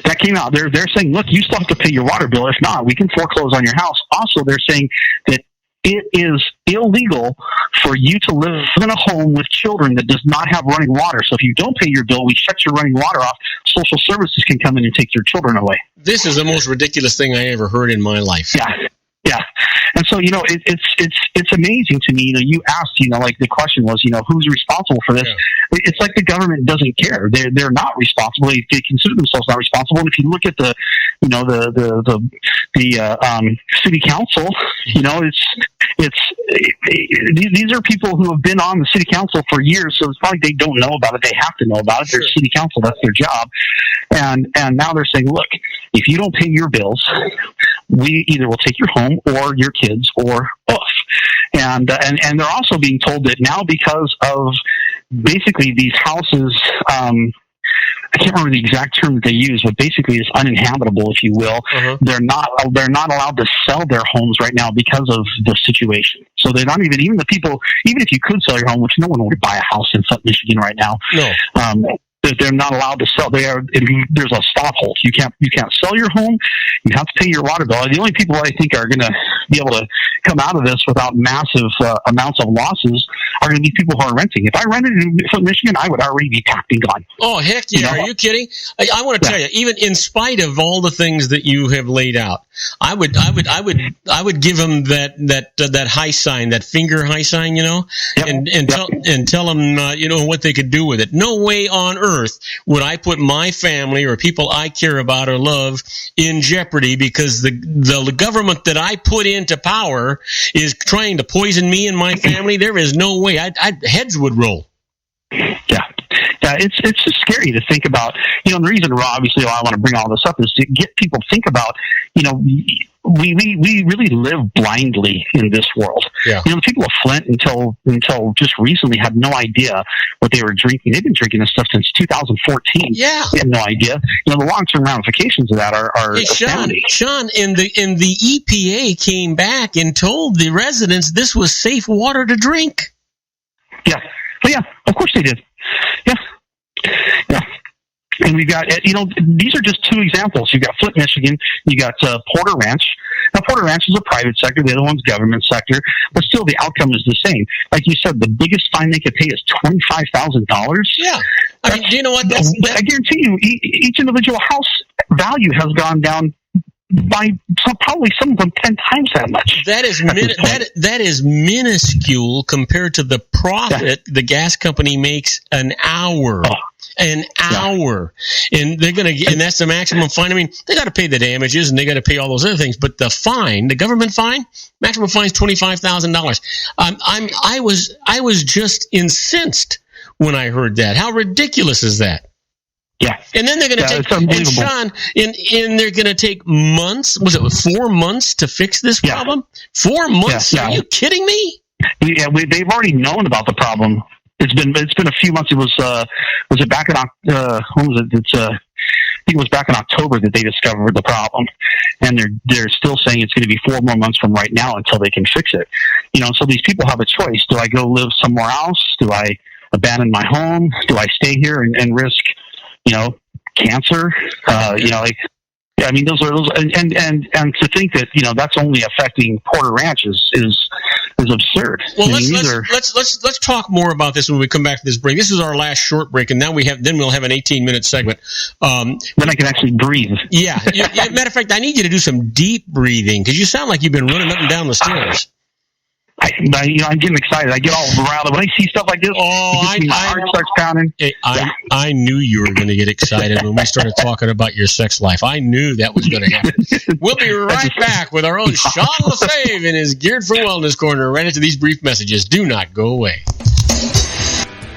That came out. They're saying, look, you still have to pay your water bill. If not, we can foreclose on your house. Also, they're saying that it is illegal for you to live in a home with children that does not have running water. So if you don't pay your bill, we shut your running water off. Social services can come in and take your children away. This is the most ridiculous thing I ever heard in my life. Yeah. And so, it's amazing to me, you asked, like the question was, who's responsible for this? Yeah. It's like the government doesn't care. They're not responsible. They consider themselves not responsible. And if you look at the city council, these are people who have been on the city council for years, so it's not like they don't know about it. They have to know about it. They're city council. That's their job. And now they're saying, look, if you don't pay your bills, we either will take your home or your kids or both. And they're also being told that now because of basically these houses, I can't remember the exact term that they use, but basically it's uninhabitable, if you will. They're not allowed to sell their homes right now because of the situation. So they're not even the people, even if you could sell your home, which no one would buy a house in Flint, Michigan right now. No. They're not allowed to sell. There's a stop hold. You can't sell your home. You have to pay your water bill. The only people I think are going to be able to come out of this without massive amounts of losses are going to be people who are renting. If I rented in Flint, Michigan, I would already be packed and gone. Oh, heck yeah. Are you kidding? I want to tell you, even in spite of all the things that you have laid out, I would give them that high sign, that finger high sign, and tell them, what they could do with it. No way on earth would I put my family or people I care about or love in jeopardy because the government that I put into power is trying to poison me and my family. There is no way. Heads would roll. Yeah, it's just scary to think about. The reason, obviously, why I want to bring all this up is to get people to think about. We really live blindly in this world. Yeah. The people of Flint until just recently had no idea what they were drinking. They've been drinking this stuff since 2014. Yeah, they had no idea. The long-term ramifications of that are astounding. Sean, and the EPA came back and told the residents this was safe water to drink. Yeah. Well, yeah, of course they did. Yeah. Yeah. And we've got, these are just two examples. You've got Flint, Michigan. You got Porter Ranch. Now, Porter Ranch is a private sector. The other one's government sector. But still, the outcome is the same. Like you said, the biggest fine they could pay is $25,000. Yeah. Do you know what? I guarantee you, each individual house value has gone down by probably some of them 10 times that much. That is minuscule compared to the profit the gas company makes an hour. Oh. An hour, and they're going to, and that's the maximum fine. I mean, they got to pay the damages and they got to pay all those other things, but the fine, the government fine, maximum fine is $25,000. I was just incensed when I heard that. How ridiculous is that? Yeah, and then they're going to take, and Sean, and they're going to take months. Was it 4 months to fix this problem? 4 months? Yeah. Are you kidding me? Yeah, they've already known about the problem. It's been a few months. It was it back in when was it? I think it was back in October that they discovered the problem, and they're still saying it's going to be 4 more months from right now until they can fix it. So these people have a choice. Do I go live somewhere else? Do I abandon my home? Do I stay here and risk, cancer? Those are those, and to think that that's only affecting Porter Ranch is absurd. Well, let's talk more about this when we come back to this break. This is our last short break, and now we'll have an 18-minute segment. Then I can actually breathe. Yeah. Matter of fact, I need you to do some deep breathing because you sound like you've been running up and down the stairs. I'm getting excited. I get all riled up when I see stuff like this. My heart starts pounding. I knew you were going to get excited when we started talking about your sex life. I knew that was going to happen. We'll be right back with our own Sean LaFave in his Geared for Wellness Corner right into these brief messages. Do not go away.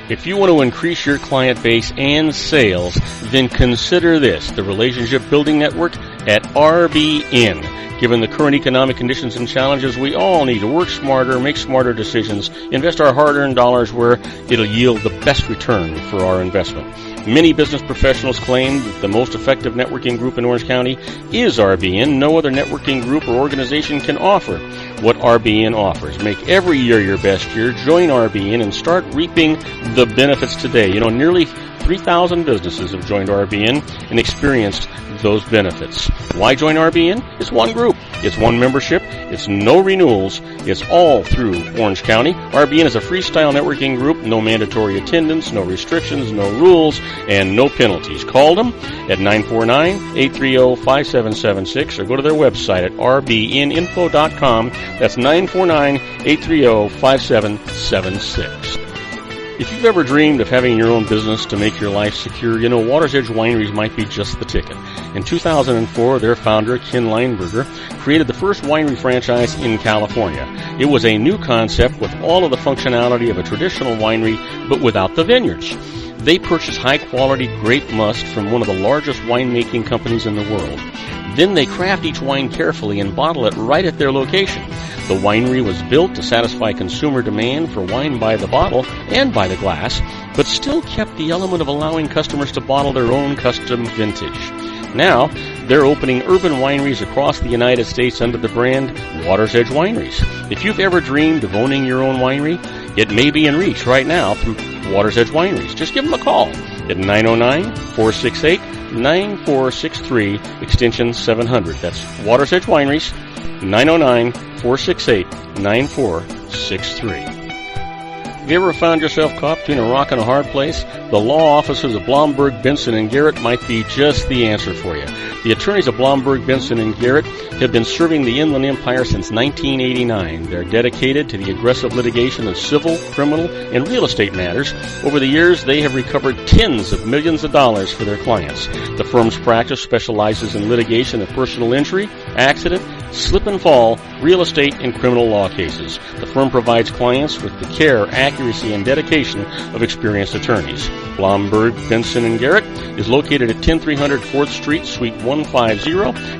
If you want to increase your client base and sales, then consider this, the Relationship Building Network at RBN. Given the current economic conditions and challenges, we all need to work smarter, make smarter decisions, invest our hard-earned dollars where it'll yield the best return for our investment. Many business professionals claim that the most effective networking group in Orange County is RBN. No other networking group or organization can offer what RBN offers. Make every year your best year. Join RBN and start reaping the benefits today. Nearly 3,000 businesses have joined RBN and experienced those benefits. Why join RBN? It's one group. It's one membership. It's no renewals. It's all through Orange County. RBN is a freestyle networking group. No mandatory attendance, no restrictions, no rules, and no penalties. Call them at 949-830-5776 or go to their website at rbninfo.com. That's 949-830-5776. If you've ever dreamed of having your own business to make your life secure, you know Water's Edge Wineries might be just the ticket. In 2004, their founder, Ken Lineberger, created the first winery franchise in California. It was a new concept with all of the functionality of a traditional winery, but without the vineyards. They purchase high-quality grape must from one of the largest winemaking companies in the world. Then they craft each wine carefully and bottle it right at their location. The winery was built to satisfy consumer demand for wine by the bottle and by the glass, but still kept the element of allowing customers to bottle their own custom vintage. Now, they're opening urban wineries across the United States under the brand Water's Edge Wineries. If you've ever dreamed of owning your own winery, it may be in reach right now through Water's Edge Wineries. Just give them a call at 909-468-9463, extension 700. That's Water's Edge Wineries, 909-468-9463. Have you ever found yourself caught between a rock and a hard place? The law offices of Blomberg, Benson & Garrett might be just the answer for you. The attorneys of Blomberg, Benson & Garrett have been serving the Inland Empire since 1989. They're dedicated to the aggressive litigation of civil, criminal, and real estate matters. Over the years, they have recovered tens of millions of dollars for their clients. The firm's practice specializes in litigation of personal injury, accident, slip and fall, real estate, and criminal law cases. The firm provides clients with the care, accuracy, and dedication of experienced attorneys. Blomberg, Benson & Garrett is located at 10300 4th Street, Suite 150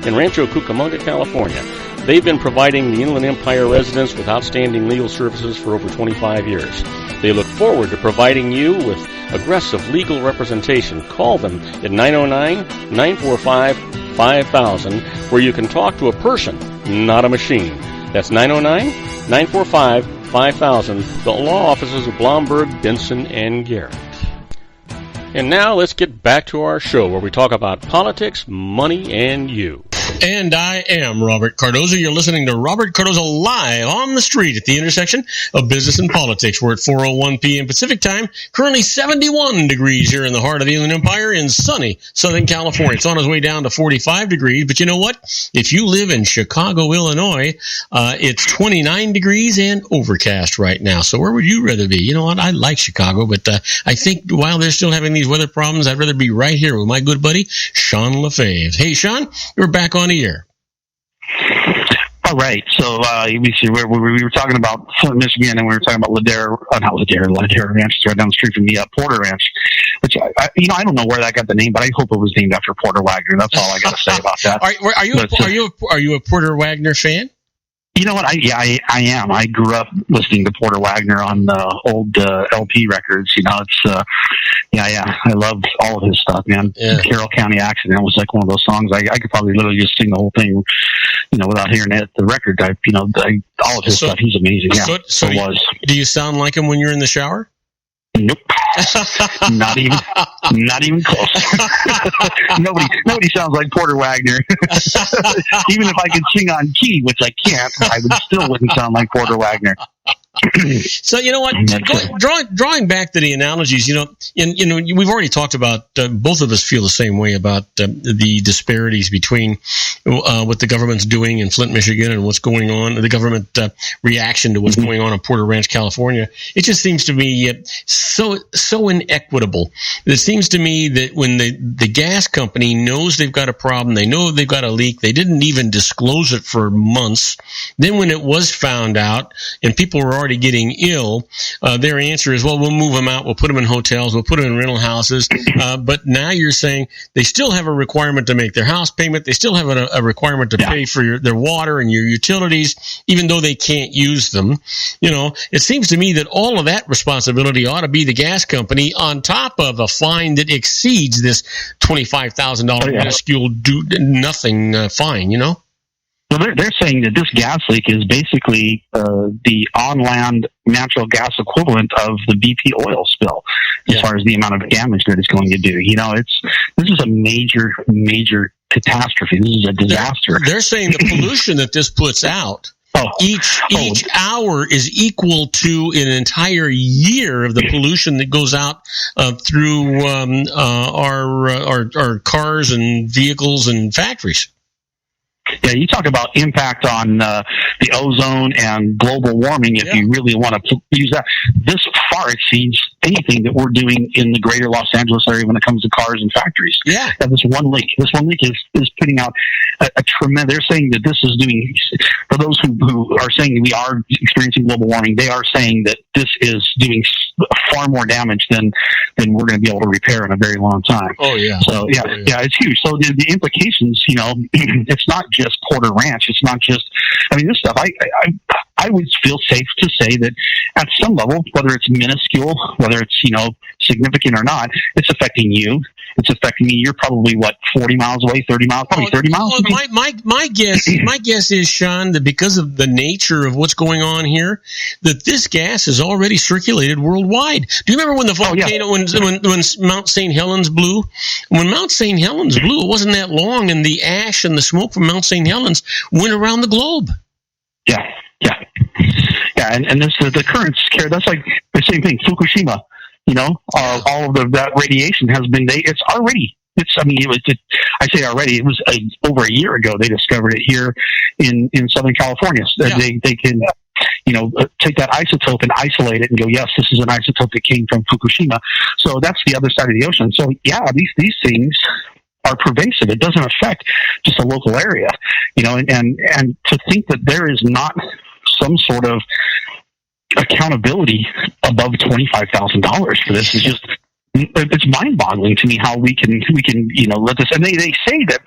in Rancho Cucamonga, California. They've been providing the Inland Empire residents with outstanding legal services for over 25 years. They look forward to providing you with aggressive legal representation. Call them at 909-945-5000, where you can talk to a person, not a machine. That's 909-945-5000, the law offices of Blomberg, Benson & Garrett. And now let's get back to our show where we talk about politics, money, and you. And I am Robert Cardoza. You're listening to Robert Cardoza live on the street at the intersection of business and politics. We're at 4:01 p.m. Pacific time. Currently 71 degrees here in the heart of the Inland Empire in sunny Southern California. It's on its way down to 45 degrees. But you know what? If you live in Chicago, Illinois, it's 29 degrees and overcast right now. So where would you rather be? You know what? I like Chicago, but I think while they're still having these weather problems, I'd rather be right here with my good buddy, Sean LaFave. Hey, Sean, you're back on the air. All right. So we were talking about Flint, Michigan, and we were talking about Ladera Ranch, right down the street from the Porter Ranch, which I don't know where that got the name, but I hope it was named after Porter Wagner. That's all I got to say about that. Are you a Porter Wagner fan? You know what? I am. I grew up listening to Porter Wagner on old LP records. You know, it's I love all of his stuff, man. Yeah. Carroll County Accident was like one of those songs. I could probably literally just sing the whole thing, you know, without hearing it. The record, all of his stuff. He's amazing. Yeah, so it was. Do you sound like him when you're in the shower? Nope. Not even close. Nobody sounds like Porter Wagner. Even if I could sing on key, which I can't, I wouldn't sound like Porter Wagner. So you know what? Drawing back to the analogies, we've already talked about. Both of us feel the same way about the disparities between what the government's doing in Flint, Michigan, and what's going on. The government reaction to what's going on in Porter Ranch, California. It just seems to me so inequitable. It seems to me that when the gas company knows they've got a problem, they know they've got a leak, they didn't even disclose it for months. Then when it was found out and people were already getting ill, their answer is, well, we'll move them out, we'll put them in hotels, we'll put them in rental houses. But now you're saying they still have a requirement to make their house payment, they still have a requirement to pay for their water and your utilities, even though they can't use them. You know, it seems to me that all of that responsibility ought to be the gas company on top of a fine that exceeds this $25,000 minuscule nothing fine, you know? So they're saying that this gas leak is basically the on-land natural gas equivalent of the BP oil spill, as far as the amount of damage that it's going to do. You know, this is a major catastrophe. This is a disaster. They're saying the pollution that this puts out, each hour is equal to an entire year of the pollution that goes out through our cars and vehicles and factories. Yeah, you talk about impact on the ozone and global warming. If you really want to use that, this far exceeds anything that we're doing in the greater Los Angeles area when it comes to cars and factories. Yeah. And this one leak is putting out a tremendous. They're saying that this is doing, for those who are saying we are experiencing global warming, they are saying that this is doing far more damage than we're going to be able to repair in a very long time. Oh yeah. So yeah, it's huge. So the implications, it's not just Porter Ranch. It's not just, this stuff. I would feel safe to say that at some level, whether it's minuscule, whether it's, significant or not, it's affecting you. It's affecting me. You're probably 40 miles away, 30 miles, probably 30 miles. My guess is, Sean, that because of the nature of what's going on here, that this gas is already circulated worldwide. Do you remember when the volcano, when Mount St. Helens blew? When Mount St. Helens blew, it wasn't that long, and the ash and the smoke from Mount St. Helens went around the globe. Yeah. And this the currents care. That's like the same thing. Fukushima. All of that radiation has been. It's already. I say already. It was over a year ago. They discovered it here in Southern California. Yeah. They can. Take that isotope and isolate it and go, yes, this is an isotope that came from Fukushima. So that's the other side of the ocean. So yeah, these things are pervasive. It doesn't affect just a local area, and to think that there is not some sort of accountability above $25,000 for this is just, it's mind-boggling to me how we can let this. And they say that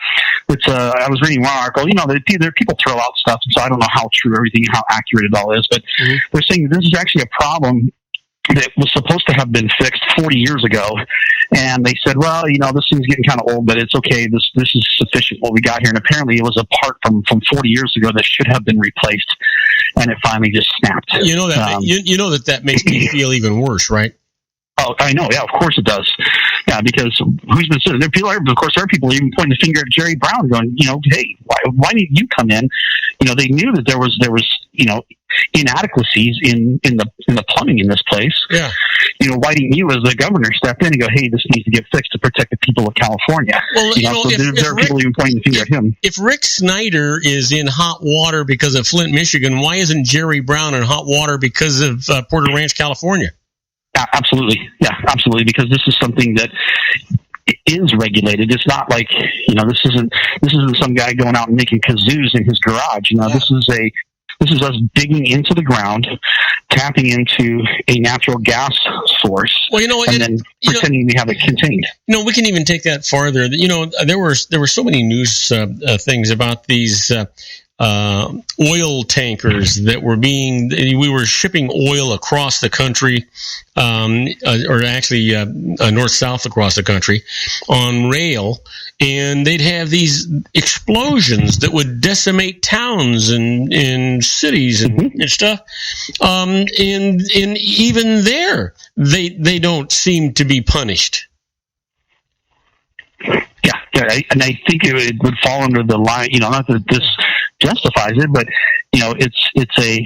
it's. I was reading one article. There people throw out stuff, so I don't know how true everything, how accurate it all is. But they're saying this is actually a problem that was supposed to have been fixed 40 years ago, and they said, well, this thing's getting kind of old, but it's okay. This is sufficient what we got here. And apparently, it was a part from 40 years ago that should have been replaced, and it finally just snapped. That makes me feel even worse, right? Oh, I know. Yeah, of course it does. Yeah, because who's been sitting there? Of course, there are people even pointing the finger at Jerry Brown, going, hey, why didn't you come in? They knew that there was inadequacies in the plumbing in this place. Yeah. Why didn't you, as the governor, step in and go, hey, this needs to get fixed to protect the people of California? Well, there are people even pointing the finger at him. If Rick Snyder is in hot water because of Flint, Michigan, why isn't Jerry Brown in hot water because of Porter Ranch, California? Absolutely. Yeah, absolutely. Because this is something that is regulated. It's not like, this isn't some guy going out and making kazoos in his garage. This is us digging into the ground, tapping into a natural gas source, and then pretending we have it contained. We can even take that farther. There were so many news things about these oil tankers that we were shipping oil across the country, or actually north-south across the country on rail, and they'd have these explosions that would decimate towns and cities and stuff. And even there, they don't seem to be punished. Yeah, and I think it would fall under the line. Not that this justifies it, but it's a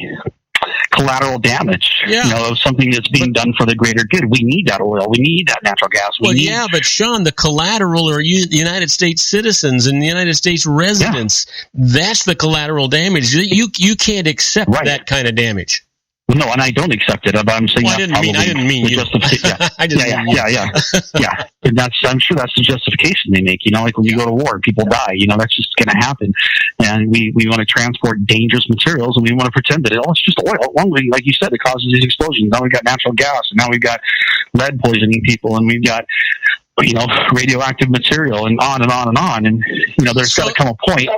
collateral damage. Of something that's being done for the greater good. We need that oil. We need that natural gas. But Sean, the collateral are the United States citizens and the United States residents. Yeah. That's the collateral damage. You can't accept that kind of damage. No, and I don't accept it. I'm saying I didn't mean you. Yeah. And I'm sure that's the justification they make. Like when you go to war, people die. That's just going to happen. And we want to transport dangerous materials, and we want to pretend that it's just oil. Like you said, it causes these explosions. Now we've got natural gas, and now we've got lead poisoning people, and we've got radioactive material, and on and on and on. And there's got to come a point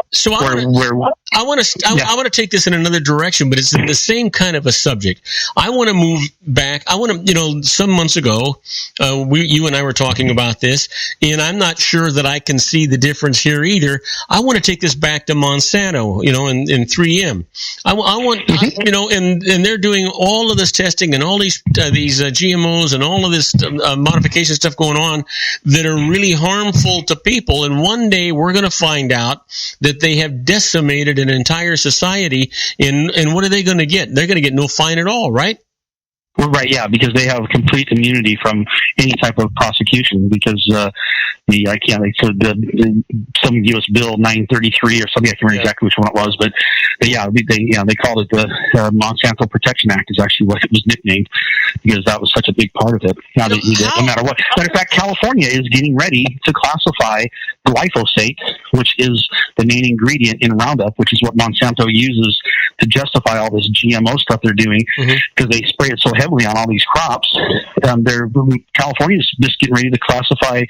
where I want to take this in another direction, but it's the same kind of a subject. I want to move back. I want to, some months ago, you and I were talking about this, and I'm not sure that I can see the difference here either. I want to take this back to Monsanto, and 3M. I want, and they're doing all of this testing and all these GMOs and all of this modification stuff going on that are really harmful to people. And one day we're going to find out that they have decimated an entire society. And what are they going to get? They're going to get no fine at all, right? Well, right, yeah, because they have complete immunity from any type of prosecution. Because some U.S. Bill 933 or something, I can't remember exactly which one it was, but they called it the Monsanto Protection Act is actually what it was nicknamed, because that was such a big part of it. Now that no matter what, matter of fact, California is getting ready to classify glyphosate, which is the main ingredient in Roundup, which is what Monsanto uses to justify all this GMO stuff they're doing, because they spray it so heavily on all these crops. California's just getting ready to classify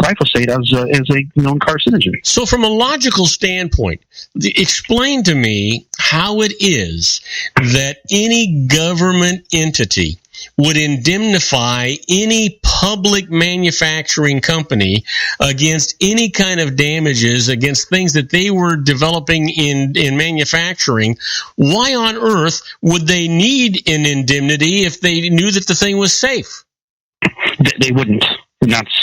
glyphosate as a known carcinogen. So from a logical standpoint, explain to me how it is that any government entity would indemnify any public manufacturing company against any kind of damages against things that they were developing in manufacturing. Why on earth would they need an indemnity if they knew that the thing was safe? They wouldn't. And that's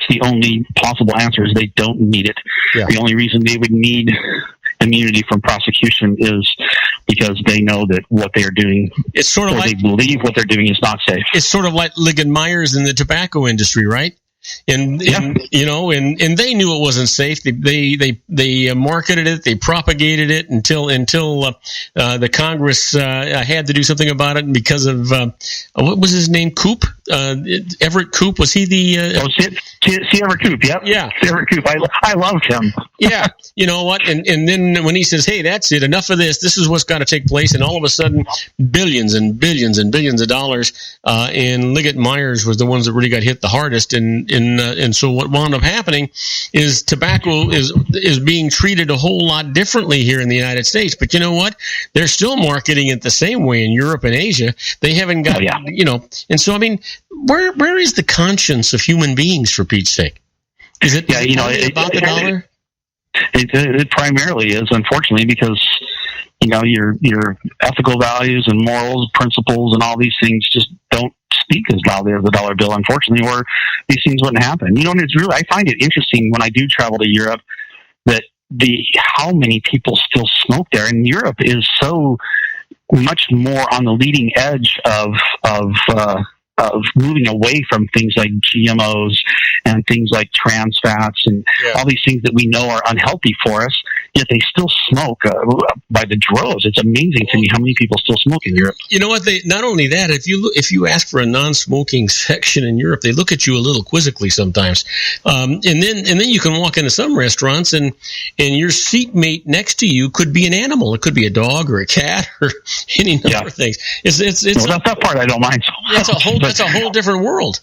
the only possible answer, is they don't need it. Yeah. The only reason they would need immunity from prosecution is because they know that what they are doing, it's sort of they believe what they're doing is not safe. It's sort of like Liggett-Myers in the tobacco industry, right? And they knew it wasn't safe. They marketed it, they propagated it until the Congress had to do something about it. And because of what was his name, Koop, Everett Koop, was he the? C. Everett Koop. Yep. Yeah. C. Everett Koop. I loved him. Yeah. You know what? And then when he says, "Hey, that's it. Enough of this. This is what's got to take place," and all of a sudden, billions and billions and billions of dollars. And Liggett-Myers was the ones that really got hit the hardest. And so what wound up happening is tobacco is being treated a whole lot differently here in the United States. But you know what? They're still marketing it the same way in Europe and Asia. They haven't got, and so, I mean, where is the conscience of human beings, for Pete's sake? Is it about the dollar? It primarily is, unfortunately, because your ethical values and morals, principles, and all these things just don't speak as loudly as the dollar bill, unfortunately, or these things wouldn't happen. And it's really, I find it interesting when I do travel to Europe that how many people still smoke there. And Europe is so much more on the leading edge of moving away from things like GMOs and things like trans fats and all these things that we know are unhealthy for us, yet they still smoke by the droves. It's amazing to me how many people still smoke in Europe. You know what? Not only that, if you ask for a non-smoking section in Europe, they look at you a little quizzically sometimes. And then you can walk into some restaurants and your seatmate next to you could be an animal. It could be a dog or a cat or any number of things. That part I don't mind. That's a whole different world.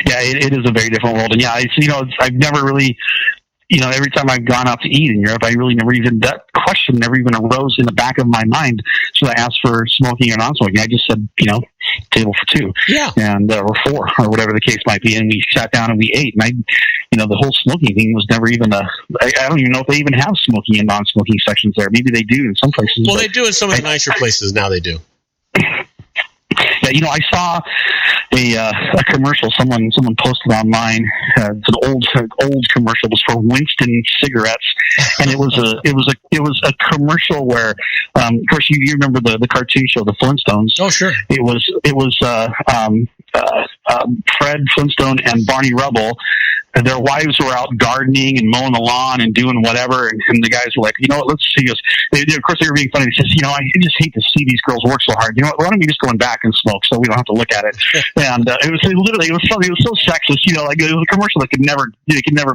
Yeah, it is a very different world. And I've never really, every time I've gone out to eat in Europe, I really never even, that question never even arose in the back of my mind. So I asked for smoking or non-smoking. I just said, table for two. Yeah. And, or four, or whatever the case might be. And we sat down and we ate. And the whole smoking thing was never even I don't even know if they even have smoking and non-smoking sections there. Maybe they do in some places. Well, they do in some of the nicer places now, they do. Yeah, I saw a commercial someone posted online. It's an old commercial. It was for Winston cigarettes, and it was a commercial where, of course, you remember the cartoon show, the Flintstones. Oh, sure. It was Fred Flintstone and Barney Rubble. Their wives were out gardening and mowing the lawn and doing whatever, and the guys were like, let's see us. Of course, they were being funny. He says, I just hate to see these girls work so hard. Why don't we just go in back and smoke so we don't have to look at it? And it was so sexist. Like it was a commercial they could never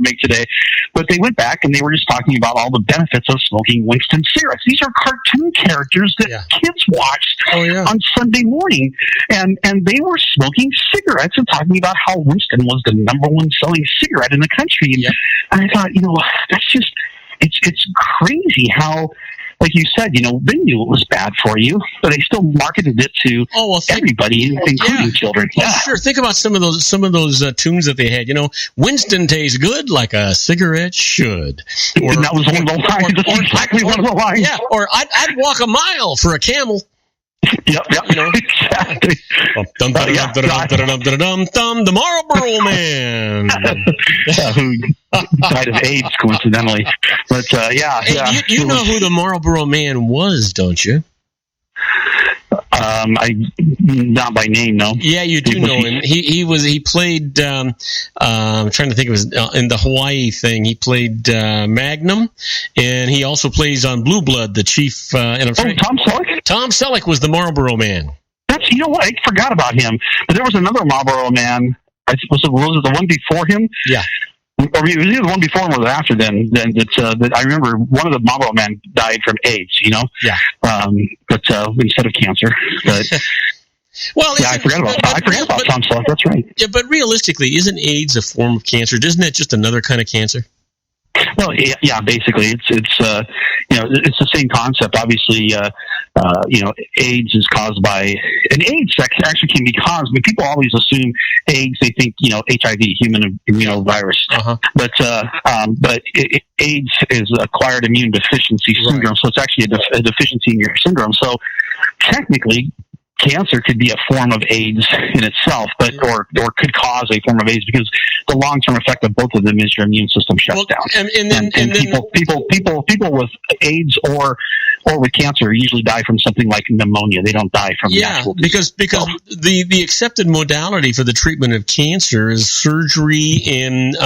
make today. But they went back and they were just talking about all the benefits of smoking Winston cigarettes. These are cartoon characters that kids watched on Sunday morning, and they were smoking cigarettes and talking about how Winston was the number one selling cigarette in the country. And I thought, that's just it's crazy how, like you said, they knew it was bad for you, but they still marketed it to everybody, including children. Yeah, sure. Think about some of those tunes that they had. Winston tastes good like a cigarette should. And that was one of the lines. That's exactly one of the lines. Yeah. Or I'd walk a mile for a camel. Yep, exactly. The Marlboro Man, who died of AIDS, coincidentally. But you know who the Marlboro Man was, don't you? I not by name, no. Yeah, you do know him. He played. I'm trying to think of his in the Hawaii thing. He played Magnum, and he also plays on Blue Blood, the chief. And Tom Selleck. Tom Selleck was the Marlboro Man. You know what? I forgot about him. But there was another Marlboro Man. Was it the one before him? Yeah. Or it was either the one before him or after then. Then that I remember one of the Marlboro men died from AIDS. Yeah. But instead of cancer. But well, yeah, I forgot about Tom Selleck. That's right. Yeah, but realistically, isn't AIDS a form of cancer? Isn't that just another kind of cancer? Well, yeah, basically, it's the same concept. Obviously, AIDS is caused by, and AIDS actually can be caused. But people always assume AIDS. They think HIV, human immunovirus. But AIDS is acquired immune deficiency syndrome. Right. So it's actually a deficiency in your syndrome. So technically, cancer could be a form of AIDS in itself, but or could cause a form of AIDS because the long-term effect of both of them is your immune system shuts down. And people with AIDS or with cancer usually die from something like pneumonia. They don't die from natural disease. because the accepted modality for the treatment of cancer is surgery and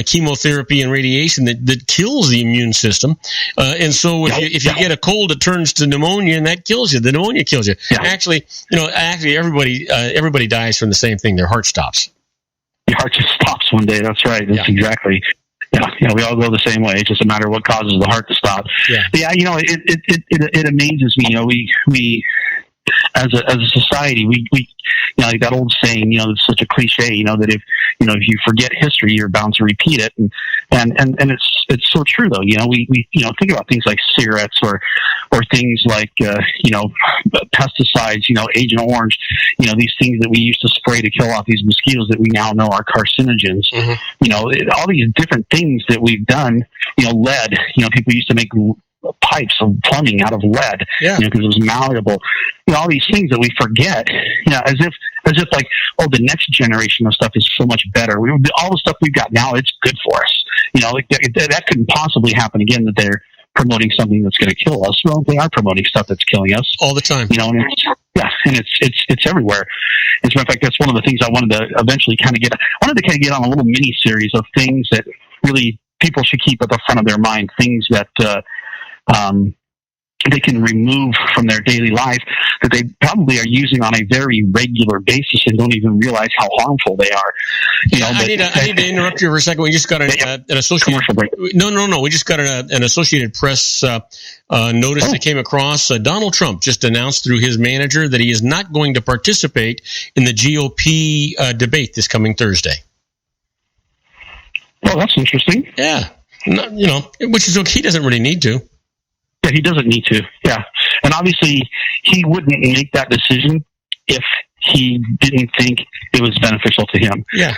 chemotherapy and radiation that kills the immune system. And so if you get a cold, it turns to pneumonia, and that kills you. The pneumonia kills you. Yeah. Actually, everybody dies from the same thing. Their heart stops. Your heart just stops one day. That's right. That's exactly. Yeah, we all go the same way. It's just a matter of what causes the heart to stop. Yeah, it amazes me. We as a society, we like that old saying, it's such a cliche, that if you forget history, you're bound to repeat it, and it's so true though. We think about things like cigarettes or things like pesticides, Agent Orange, these things that we used to spray to kill off these mosquitoes that we now know are carcinogens. All these different things that we've done. Lead. People used to make pipes of plumbing out of lead, because it was malleable. All these things that we forget, as if like, the next generation of stuff is so much better. All the stuff we've got now, it's good for us. That couldn't possibly happen again, that they're promoting something that's going to kill us. Well, they are promoting stuff that's killing us all the time. And it's everywhere. As a matter of fact, that's one of the things I wanted to eventually kind of get on a little mini series of things that really people should keep at the front of their mind, things that they can remove from their daily life that they probably are using on a very regular basis and don't even realize how harmful they are. I need to interrupt you for a second. We just got an Associated. No. We just got an Associated Press notice that came across. Donald Trump just announced through his manager that he is not going to participate in the GOP debate this coming Thursday. Well, that's interesting. Yeah, which is okay. He doesn't really need to. Yeah, he doesn't need to. Yeah. And obviously, he wouldn't make that decision if he didn't think it was beneficial to him. Yeah.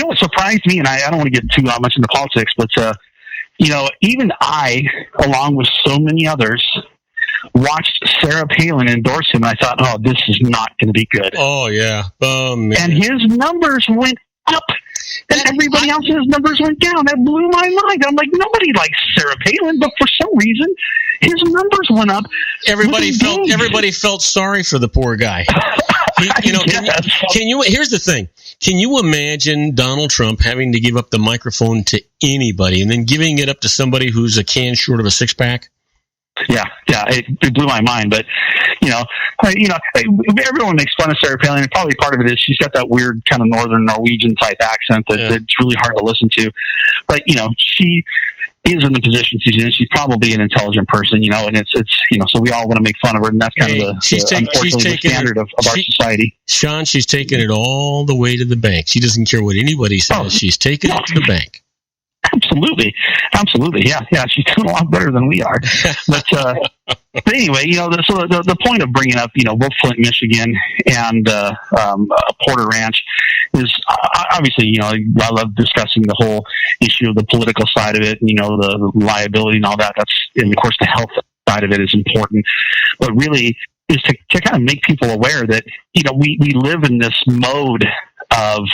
What surprised me, and I don't want to get too much into politics, but, even I, along with so many others, watched Sarah Palin endorse him, and I thought, this is not going to be good. Oh, yeah. Man. And his numbers went up. And everybody else's numbers went down. That blew my mind. I'm like, nobody likes Sarah Palin, but for some reason, his numbers went up. Everybody felt sorry for the poor guy. Here's the thing. Can you imagine Donald Trump having to give up the microphone to anybody and then giving it up to somebody who's a can short of a six-pack? Yeah, it blew my mind. But everyone makes fun of Sarah Palin, and probably part of it is she's got that weird kind of Northern Norwegian type accent that's really hard to listen to. But she is in the position she's in. She's probably an intelligent person, and it's so we all want to make fun of her, and that's kind of the standard of our society. Sean, she's taking it all the way to the bank. She doesn't care what anybody says. She's taking it to the bank. Absolutely. Yeah. She's doing a lot better than we are. But anyway, the point of bringing up, both Flint, Michigan, and Porter Ranch is obviously, I love discussing the whole issue of the political side of it, and, the liability and all that. And of course, the health side of it is important. But really, is to kind of make people aware that, we live in this mode of,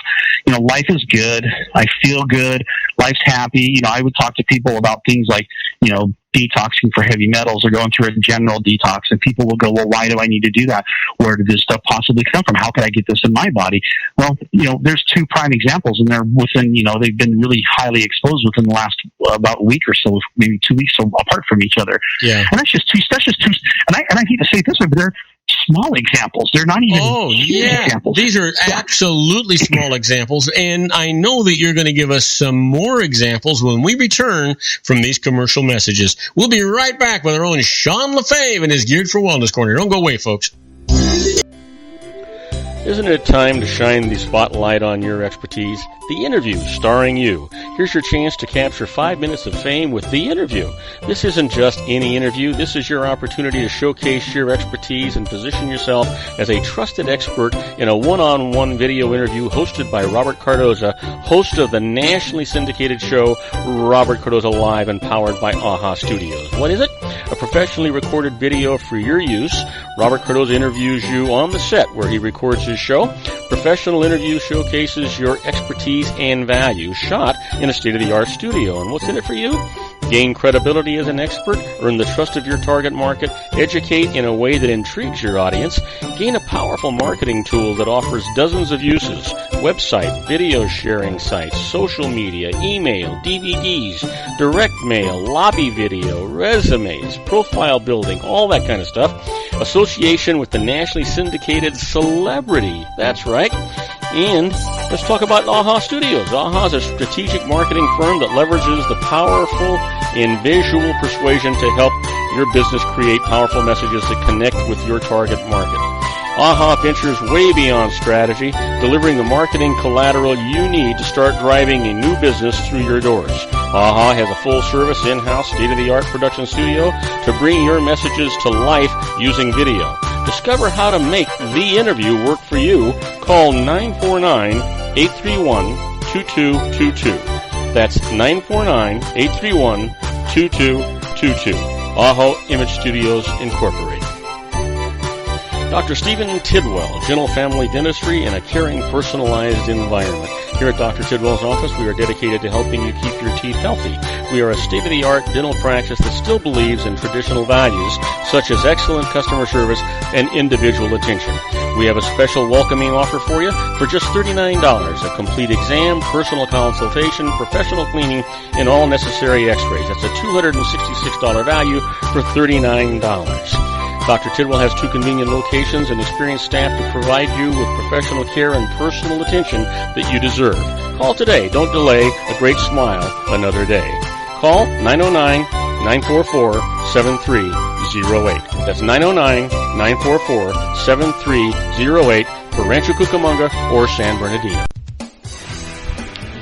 life is good. I feel good. Life's happy. I would talk to people about things like, detoxing for heavy metals or going through a general detox, and people will go, well, why do I need to do that? Where did this stuff possibly come from? How could I get this in my body? Well, there's two prime examples, and they're within, they've been really highly exposed within the last about a week or so, maybe 2 weeks apart from each other. Yeah. And that's just two, and I hate to say it this way, but they're small examples. They're not even examples. These are absolutely small examples, and I know that you're going to give us some more examples when we return from these commercial messages. We'll be right back with our own Sean LaFave and his Geared for Wellness Corner. Don't go away, folks. Isn't it time to shine the spotlight on your expertise? The Interview, starring you. Here's your chance to capture 5 minutes of fame with The Interview. This isn't just any interview. This is your opportunity to showcase your expertise and position yourself as a trusted expert in a one-on-one video interview hosted by Robert Cardoza, host of the nationally syndicated show Robert Cardoza Live and powered by AHA Studios. What is it? A professionally recorded video for your use. Robert Cardoza interviews you on the set where he records his show. Professional interview showcases your expertise and value, shot in a state-of-the-art studio. And what's in it for you? Gain credibility as an expert, earn the trust of your target market, educate in a way that intrigues your audience, gain a powerful marketing tool that offers dozens of uses, website, video sharing sites, social media, email, DVDs, direct mail, lobby video, resumes, profile building, all that kind of stuff. Association with the nationally syndicated celebrity. That's right. And let's talk about AHA Studios. AHA is a strategic marketing firm that leverages the powerful and visual persuasion to help your business create powerful messages that connect with your target market. AHA ventures way beyond strategy, delivering the marketing collateral you need to start driving a new business through your doors. AHA has a full-service, in-house, state-of-the-art production studio to bring your messages to life using video. Discover how to make The Interview work for you. Call 949-831-2222. That's 949-831-2222. AHA Image Studios Incorporated. Dr. Stephen Tidwell, Gentle Family Dentistry in a caring, personalized environment. Here at Dr. Tidwell's office, we are dedicated to helping you keep your teeth healthy. We are a state-of-the-art dental practice that still believes in traditional values, such as excellent customer service and individual attention. We have a special welcoming offer for you for just $39, a complete exam, personal consultation, professional cleaning, and all necessary x-rays. That's a $266 value for $39. Dr. Tidwell has 2 convenient locations and experienced staff to provide you with professional care and personal attention that you deserve. Call today. Don't delay a great smile another day. Call 909-944-7308. That's 909-944-7308 for Rancho Cucamonga or San Bernardino.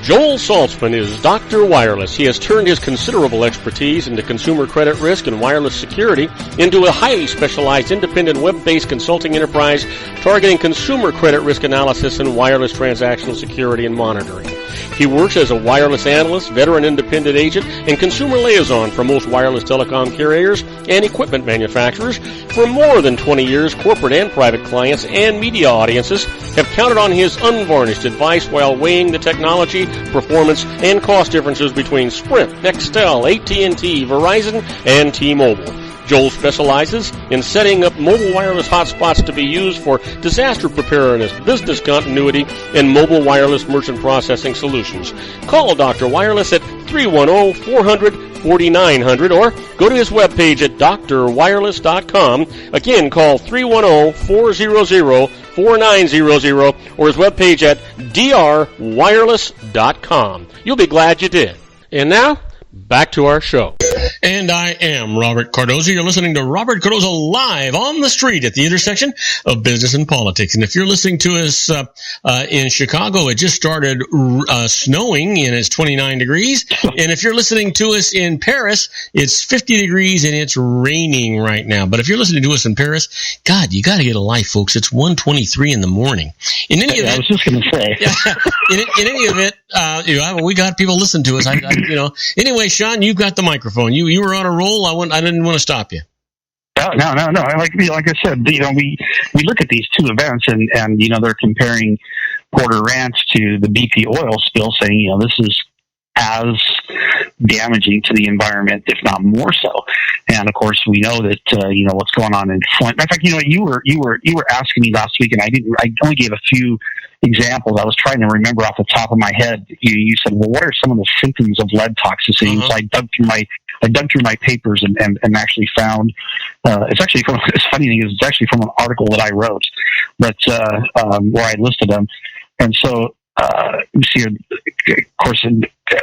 Joel Saltzman is Dr. Wireless. He has turned his considerable expertise into consumer credit risk and wireless security into a highly specialized independent web-based consulting enterprise targeting consumer credit risk analysis and wireless transactional security and monitoring. He works as a wireless analyst, veteran independent agent, and consumer liaison for most wireless telecom carriers and equipment manufacturers. For more than 20 years, corporate and private clients and media audiences have counted on his unvarnished advice while weighing the technology, performance, and cost differences between Sprint, Nextel, AT&T, Verizon, and T-Mobile. Joel specializes in setting up mobile wireless hotspots to be used for disaster preparedness, business continuity, and mobile wireless merchant processing solutions. Call Dr. Wireless at 310-400-4900 or go to his webpage at drwireless.com. Again, call 310-400-4900 or his webpage at drwireless.com. You'll be glad you did. And now, back to our show. And I am Robert Cardoza. You're listening to Robert Cardoza Live on the street at the intersection of business and politics. And if you're listening to us in Chicago, it just started snowing and it's 29 degrees. And if you're listening to us in Paris, it's 50 degrees and it's raining right now. But if you're listening to us in Paris, God, you got to get a life, folks. It's 1:23 in the morning. In any event, I was just going to say. in any event, we got people listening to us. Anyway, Sean, you've got the microphone. You were on a roll. I didn't want to stop you. No. Like I said, we look at these two events, and they're comparing Porter Ranch to the BP oil spill, saying this is as damaging to the environment, if not more so. And of course, we know that what's going on in Flint. In fact, you were asking me last week, and I only gave a few examples. I was trying to remember off the top of my head. You said, well, what are some of the symptoms of lead toxicity? So I dug through my papers and actually found it's funny thing is it's actually from an article that I wrote, but where I listed them. And so you see, of course,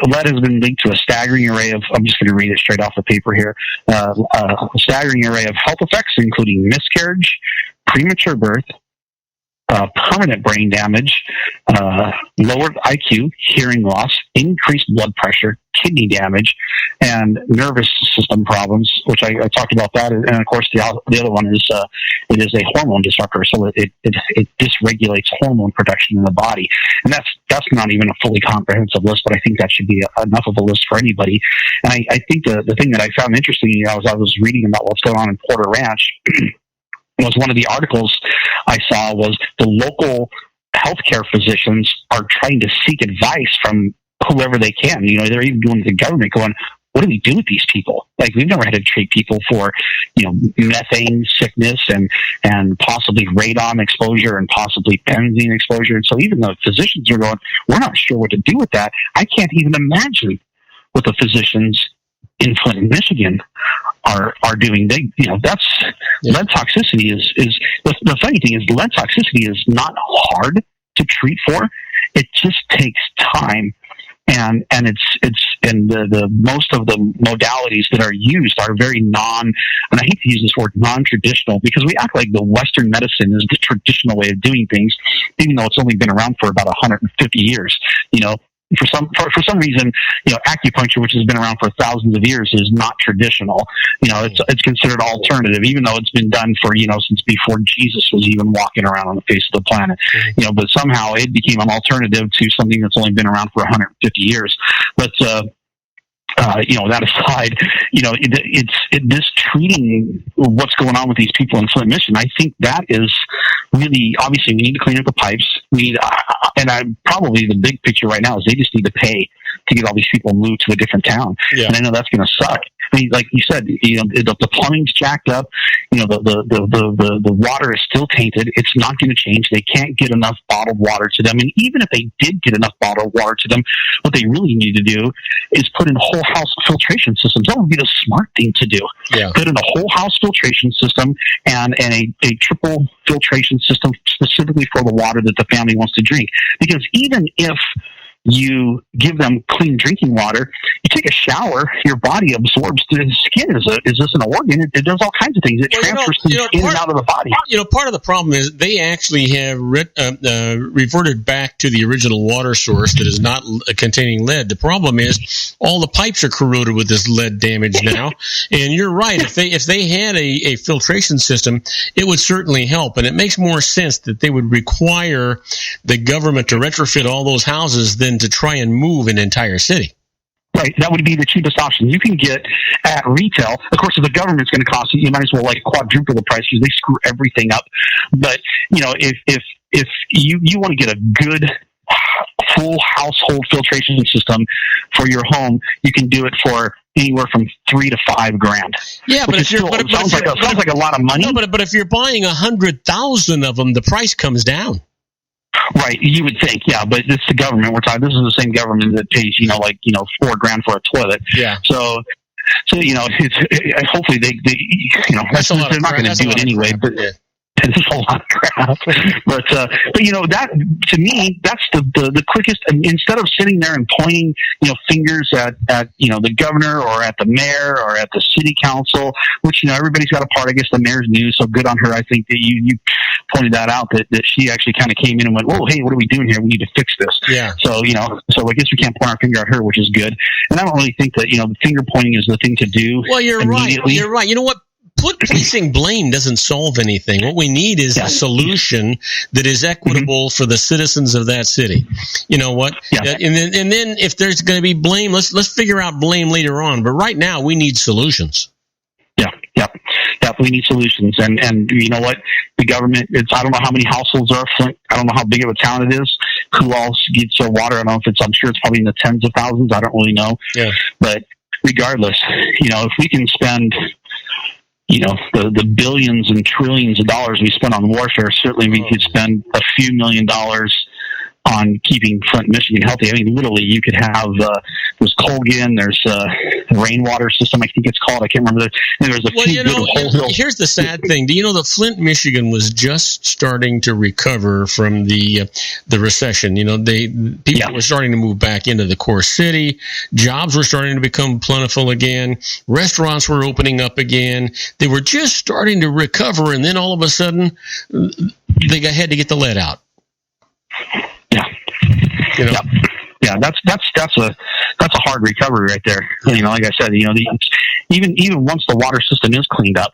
lead has been linked to a staggering array of, I'm just going to read it straight off the paper here, a staggering array of health effects, including miscarriage, premature birth, permanent brain damage, lowered IQ, hearing loss, increased blood pressure, kidney damage, and nervous system problems, which I talked about that. And of course, the other one is it is a hormone disruptor, so it dysregulates hormone production in the body. And that's not even a fully comprehensive list, but I think that should be enough of a list for anybody. And I think the thing that I found interesting, as I was reading about what's going on in Porter Ranch, was one of the articles I saw was the local healthcare physicians are trying to seek advice from whoever they can. They're even going to the government going, what do we do with these people? Like, we've never had to treat people for, methane sickness and possibly radon exposure and possibly benzene exposure. And so even the physicians are going, we're not sure what to do with that. I can't even imagine what the physicians in Flint, Michigan are doing. That's lead toxicity is the funny thing is lead toxicity is not hard to treat for. It just takes time. And the most of the modalities that are used are very and I hate to use this word non-traditional, because we act like the Western medicine is the traditional way of doing things, even though it's only been around for about 150 years. For some reason, acupuncture, which has been around for thousands of years, is not traditional. It's considered alternative, even though it's been done for, since before Jesus was even walking around on the face of the planet. But somehow it became an alternative to something that's only been around for 150 years. But, that aside, this treating what's going on with these people in Flint, Michigan, I think that is really, obviously, we need to clean up the pipes. We need, probably the big picture right now is they just need to pay to get all these people moved to a different town. Yeah. And I know that's going to suck. I mean, like you said, the plumbing's jacked up. The water is still tainted. It's not going to change. They can't get enough bottled water to them. And even if they did get enough bottled water to them, what they really need to do is put in whole house filtration systems. That would be the smart thing to do. Yeah. Put in a whole house filtration system and a triple filtration system specifically for the water that the family wants to drink. Because even if you give them clean drinking water, you take a shower, your body absorbs the skin is this an organ? It does all kinds of things. It transfers things in and out of the body. Part of the problem is they actually have reverted back to the original water source that is not containing lead. The problem is all the pipes are corroded with this lead damage now. And you're right. If they had a filtration system, it would certainly help. And it makes more sense that they would require the government to retrofit all those houses than to try and move an entire city. Right, that would be the cheapest option. You can get at retail. Of course, if the government's going to cost you might as well quadruple the price because they screw everything up. But if you want to get a good full household filtration system for your home, you can do it for anywhere from $3,000 to $5,000. Yeah, but it sounds like a lot of money. No, but if you're buying 100,000 of them, the price comes down. Right, you would think, yeah, but it's the government we're talking. This is the same government that pays, $4,000 for a toilet. Yeah. So it's hopefully they they're not going to do it anyway. But it's a lot of crap. But that to me, that's the quickest. And instead of sitting there and pointing fingers at the governor or at the mayor or at the city council, which everybody's got a part. I guess the mayor's new, so good on her. I think that you pointed that out that she actually kind of came in and went, "Whoa, hey, what are we doing here? We need to fix this." Yeah. So so I guess we can't point our finger at her, which is good. And I don't really think that the finger pointing is the thing to do. Well, you're right. You're right. You know what? Placing blame doesn't solve anything. What we need is a solution that is equitable for the citizens of that city. You know what? Yeah. And then if there's going to be blame, let's figure out blame later on. But right now, we need solutions. Yeah. we need solutions. And you know what? The government, I don't know how many households are Flint. I don't know how big of a town it is. Who else gets their water? I don't know if I'm sure it's probably in the tens of thousands. I don't really know. Yeah. But regardless, if we can spend, the billions and trillions of dollars we spend on warfare, certainly we could spend a few $1 million on keeping Flint, Michigan healthy. I mean, literally, you could have there's Colgan, there's a rainwater system, I think it's called. I can't remember. There's a few good here's the sad thing. Do you know that Flint, Michigan was just starting to recover from the recession? People were starting to move back into the core city. Jobs were starting to become plentiful again. Restaurants were opening up again. They were just starting to recover, and then all of a sudden, they had to get the lead out. Yeah, that's a hard recovery right there. Like I said, even once the water system is cleaned up,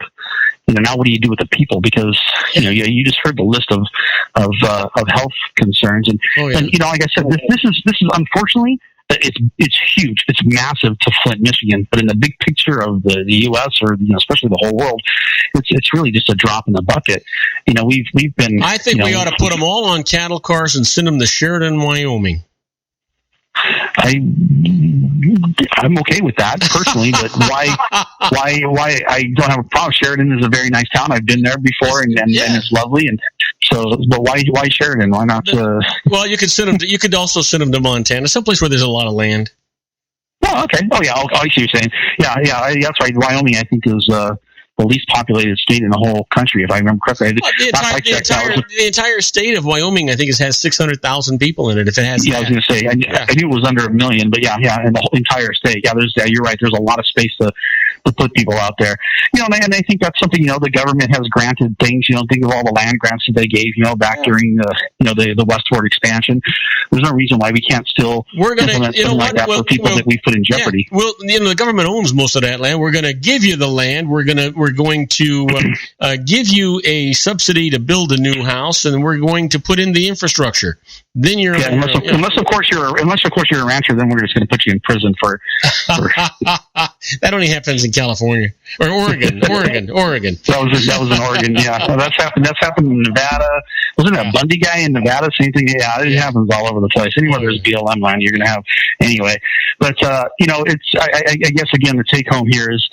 now what do you do with the people? Because you just heard the list of health concerns, and like I said, this is unfortunately it's huge, it's massive to Flint, Michigan, but in the big picture of the U.S. or especially the whole world, it's really just a drop in the bucket. We've been. I think we ought to put them all on cattle cars and send them to Sheridan, Wyoming. I'm okay with that personally, but why I don't have a problem. Sheridan is a very nice town. I've been there before, and it's lovely. And so, but why Sheridan? Why not? Well, you could send them. You could also send them to Montana, someplace where there's a lot of land. Oh, okay. Oh, yeah. I see what you're saying. Yeah. That's right. Wyoming, I think, is the least populated state in the whole country, if I remember correctly. The entire state of Wyoming, I think, has 600,000 people in it. If it has, I was going to say, I knew it was under 1 million, but in the whole entire state, you're right. There's a lot of space to put people out there, and I think that's something the government has granted things. Think of all the land grants that they gave, back during the westward expansion. There's no reason why we can't still implement something like that for people that we put in jeopardy. Yeah. Well, the government owns most of that land. We're going to give you the land. We're going to give you a subsidy to build a new house, and we're going to put in the infrastructure. Then you're unless of course you're a rancher, then we're just going to put you in prison for that only happens in California or Oregon. That was in Oregon. Yeah, well, that's happened in Nevada. Wasn't that Bundy guy in Nevada? Same thing. Yeah, it happens all over the place. Anywhere there's BLM land, you're going to have anyway. But it's I guess again the take home here is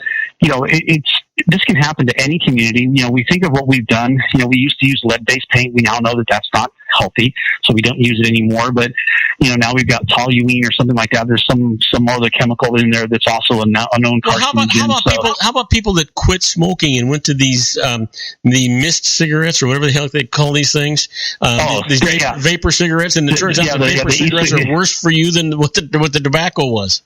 this can happen to any community. We think of what we've done. We used to use lead-based paint. We now know that that's not healthy, so we don't use it anymore. But now we've got toluene or something like that. There's some other chemical in there that's also a known carcinogen. How about people that quit smoking and went to these the mist cigarettes or whatever the hell they call these things? Vapor cigarettes, and it turns out the vapor cigarettes are worse for you than what the tobacco was.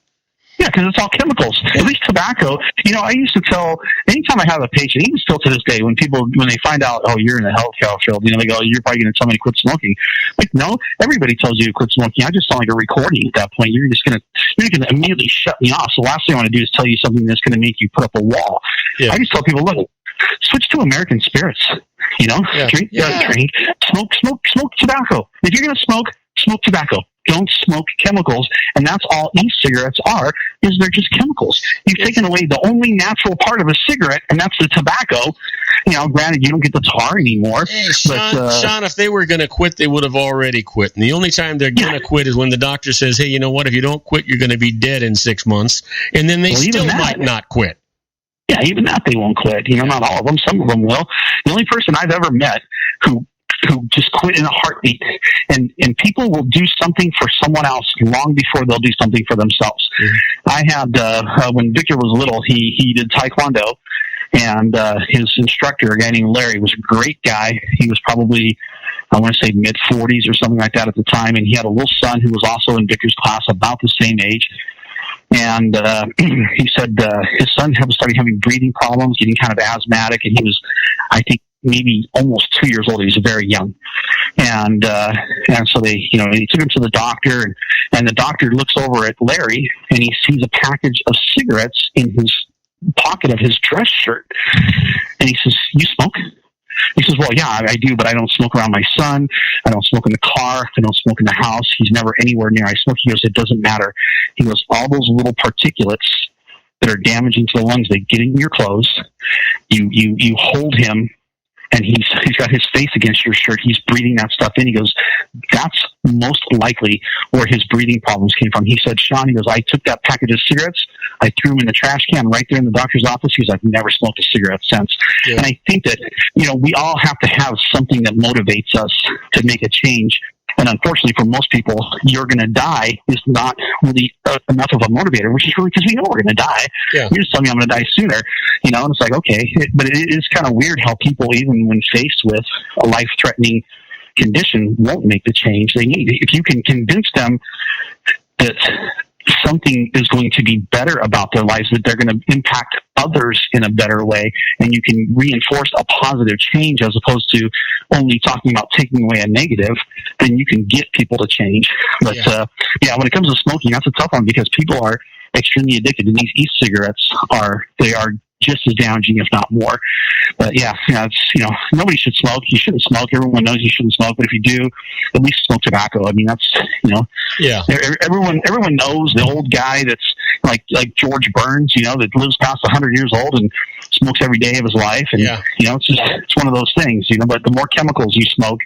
Yeah, because it's all chemicals. At least tobacco. I used to tell, anytime I have a patient, even still to this day, when they find out, oh, you're in the healthcare field, they go, you're probably going to tell me to quit smoking. Like, no, everybody tells you to quit smoking. I just sound like a recording at that point. You're going to immediately shut me off. So the last thing I want to do is tell you something that's going to make you put up a wall. Yeah. I just tell people, look, switch to American spirits. Drink, smoke tobacco. If you're going to smoke tobacco. Don't smoke chemicals, and that's all e-cigarettes are, is they're just chemicals. You've taken away the only natural part of a cigarette, and that's the tobacco. Granted, you don't get the tar anymore. Hey, Sean, if they were going to quit, they would have already quit. And the only time they're going to quit is when the doctor says, hey, you know what, if you don't quit, you're going to be dead in 6 months. And then they still might not quit. Yeah, even that they won't quit. Not all of them. Some of them will. The only person I've ever met who just quit in a heartbeat, and people will do something for someone else long before they'll do something for themselves. Mm-hmm. I had when Victor was little, he did Taekwondo, and his instructor, a guy named Larry, was a great guy. He was probably, I want to say, mid-40s or something like that at the time, and he had a little son who was also in Victor's class, about the same age. And he said his son started having breathing problems, getting kind of asthmatic, and he was, I think, maybe almost 2 years old. He was very young. And so he took him to the doctor, and the doctor looks over at Larry, and he sees a package of cigarettes in his pocket of his dress shirt. And he says, you smoke? He says, well, yeah, I do, but I don't smoke around my son. I don't smoke in the car. I don't smoke in the house. He's never anywhere near I smoke. He goes, it doesn't matter. He goes, all those little particulates that are damaging to the lungs. They get in your clothes. You hold him, and he's got his face against your shirt. He's breathing that stuff in. He goes, that's most likely where his breathing problems came from. He said, Sean, he goes, I took that package of cigarettes, I threw them in the trash can right there in the doctor's office. He's like, never smoked a cigarette since. Yeah. And I think that, we all have to have something that motivates us to make a change. And unfortunately for most people, you're going to die is not really enough of a motivator, which is really because we know we're going to die. Yeah. You're just telling me I'm going to die sooner, and it's like, okay. But it is kind of weird how people, even when faced with a life-threatening condition, won't make the change they need. If you can convince them that something is going to be better about their lives, that they're going to impact others in a better way, and you can reinforce a positive change as opposed to only talking about taking away a negative, then you can get people to change. But when it comes to smoking, that's a tough one because people are extremely addicted, and these e-cigarettes are just as damaging, if not more. But nobody should smoke. You shouldn't smoke. Everyone knows you shouldn't smoke. But if you do, at least smoke tobacco. I mean, that's everyone knows the old guy that's like George Burns, that lives past 100 years old and smokes every day of his life. And it's one of those things. But the more chemicals you smoke,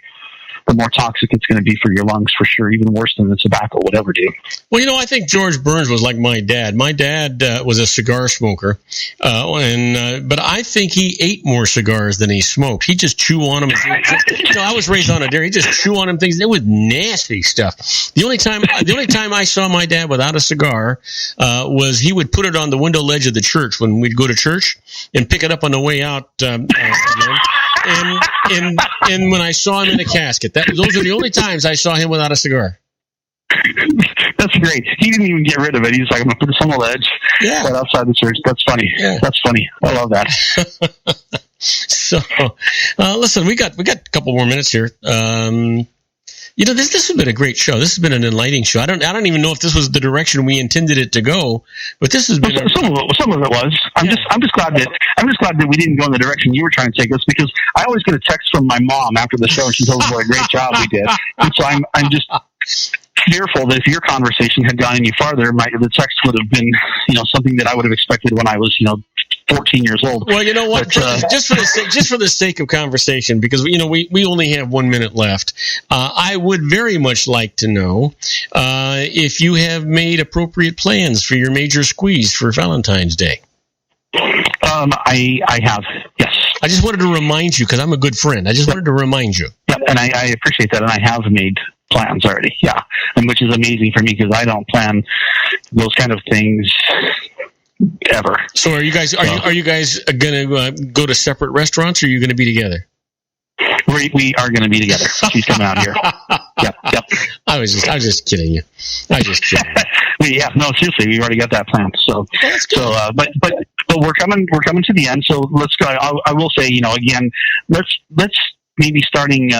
the more toxic it's going to be for your lungs, for sure, even worse than the tobacco would ever do. Well, I think George Burns was like my dad. My dad was a cigar smoker, but I think he ate more cigars than he smoked. He just chew on them. I was raised on a dairy. He just chew on them things. It was nasty stuff. The only time I saw my dad without a cigar was he would put it on the window ledge of the church when we'd go to church and pick it up on the way out again. And when I saw him in a casket, those are the only times I saw him without a cigar. That's great. He didn't even get rid of it. He's like, I'm going to put this on the ledge right outside the church. That's funny. Yeah. That's funny. I love that. So, listen, we got a couple more minutes here. This has been a great show. This has been an enlightening show. I don't even know if this was the direction we intended it to go, but this has been some of it was. I'm just glad that we didn't go in the direction you were trying to take us, because I always get a text from my mom after the show and she tells me what a great job we did. And so I'm just fearful that if your conversation had gone any farther, the text would have been, something that I would have expected when I was, 14 years old. Well, you know what? But, just for the sake of conversation, because we only have 1 minute left. I would very much like to know if you have made appropriate plans for your major squeeze for Valentine's Day. I have, yes. I just wanted to remind you, because I'm a good friend. I just wanted to remind you. Yeah, and I appreciate that, and I have made plans already. Yeah, and which is amazing for me because I don't plan those kind of things ever. So are you guys going to go to separate restaurants, or are you going to be together? We are going to be together. She's coming out here. Yep. I was just kidding you. No, seriously, we already got that planned. So, but we're coming to the end. So let's go. I will say, again, let's maybe starting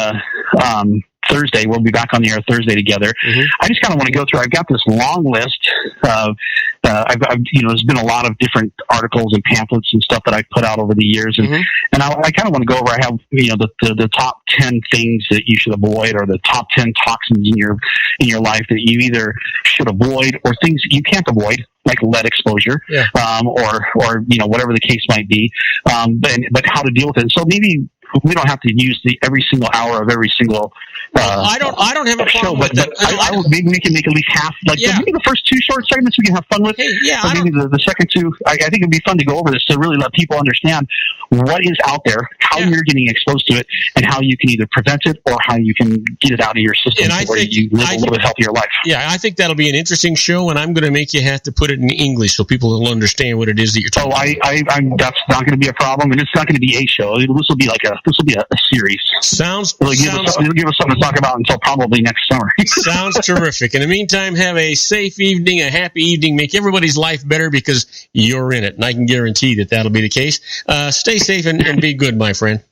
Thursday. We'll be back on the air Thursday together. Mm-hmm. I just kind of want to go through. I've got this long list of. There's been a lot of different articles and pamphlets and stuff that I've put out over the years, and and I kind of want to go over. I have the top 10 things that you should avoid, or the top 10 toxins in your life that you either should avoid, or things that you can't avoid, like lead exposure, or whatever the case might be, but how to deal with it. So maybe we don't have to use every single hour of every single. I don't have a problem with that. Maybe we can make at least half. Maybe the first 2 short segments we can have fun with. But maybe the second 2. I think it'd be fun to go over this to really let people understand what is out there, how you're getting exposed to it, and how you can either prevent it or how you can get it out of your system you live a little bit healthier life. Yeah, I think that'll be an interesting show, and I'm going to make you have to put it in English so people will understand what it is that you're talking about. That's not going to be a problem, and it's not going to be a show. This will be a series. It'll give us something to talk about until probably next summer. Sounds terrific. In the meantime, have a safe evening, a happy evening. Make everybody's life better because you're in it, and I can guarantee that that'll be the case. Stay safe and be good, my friend.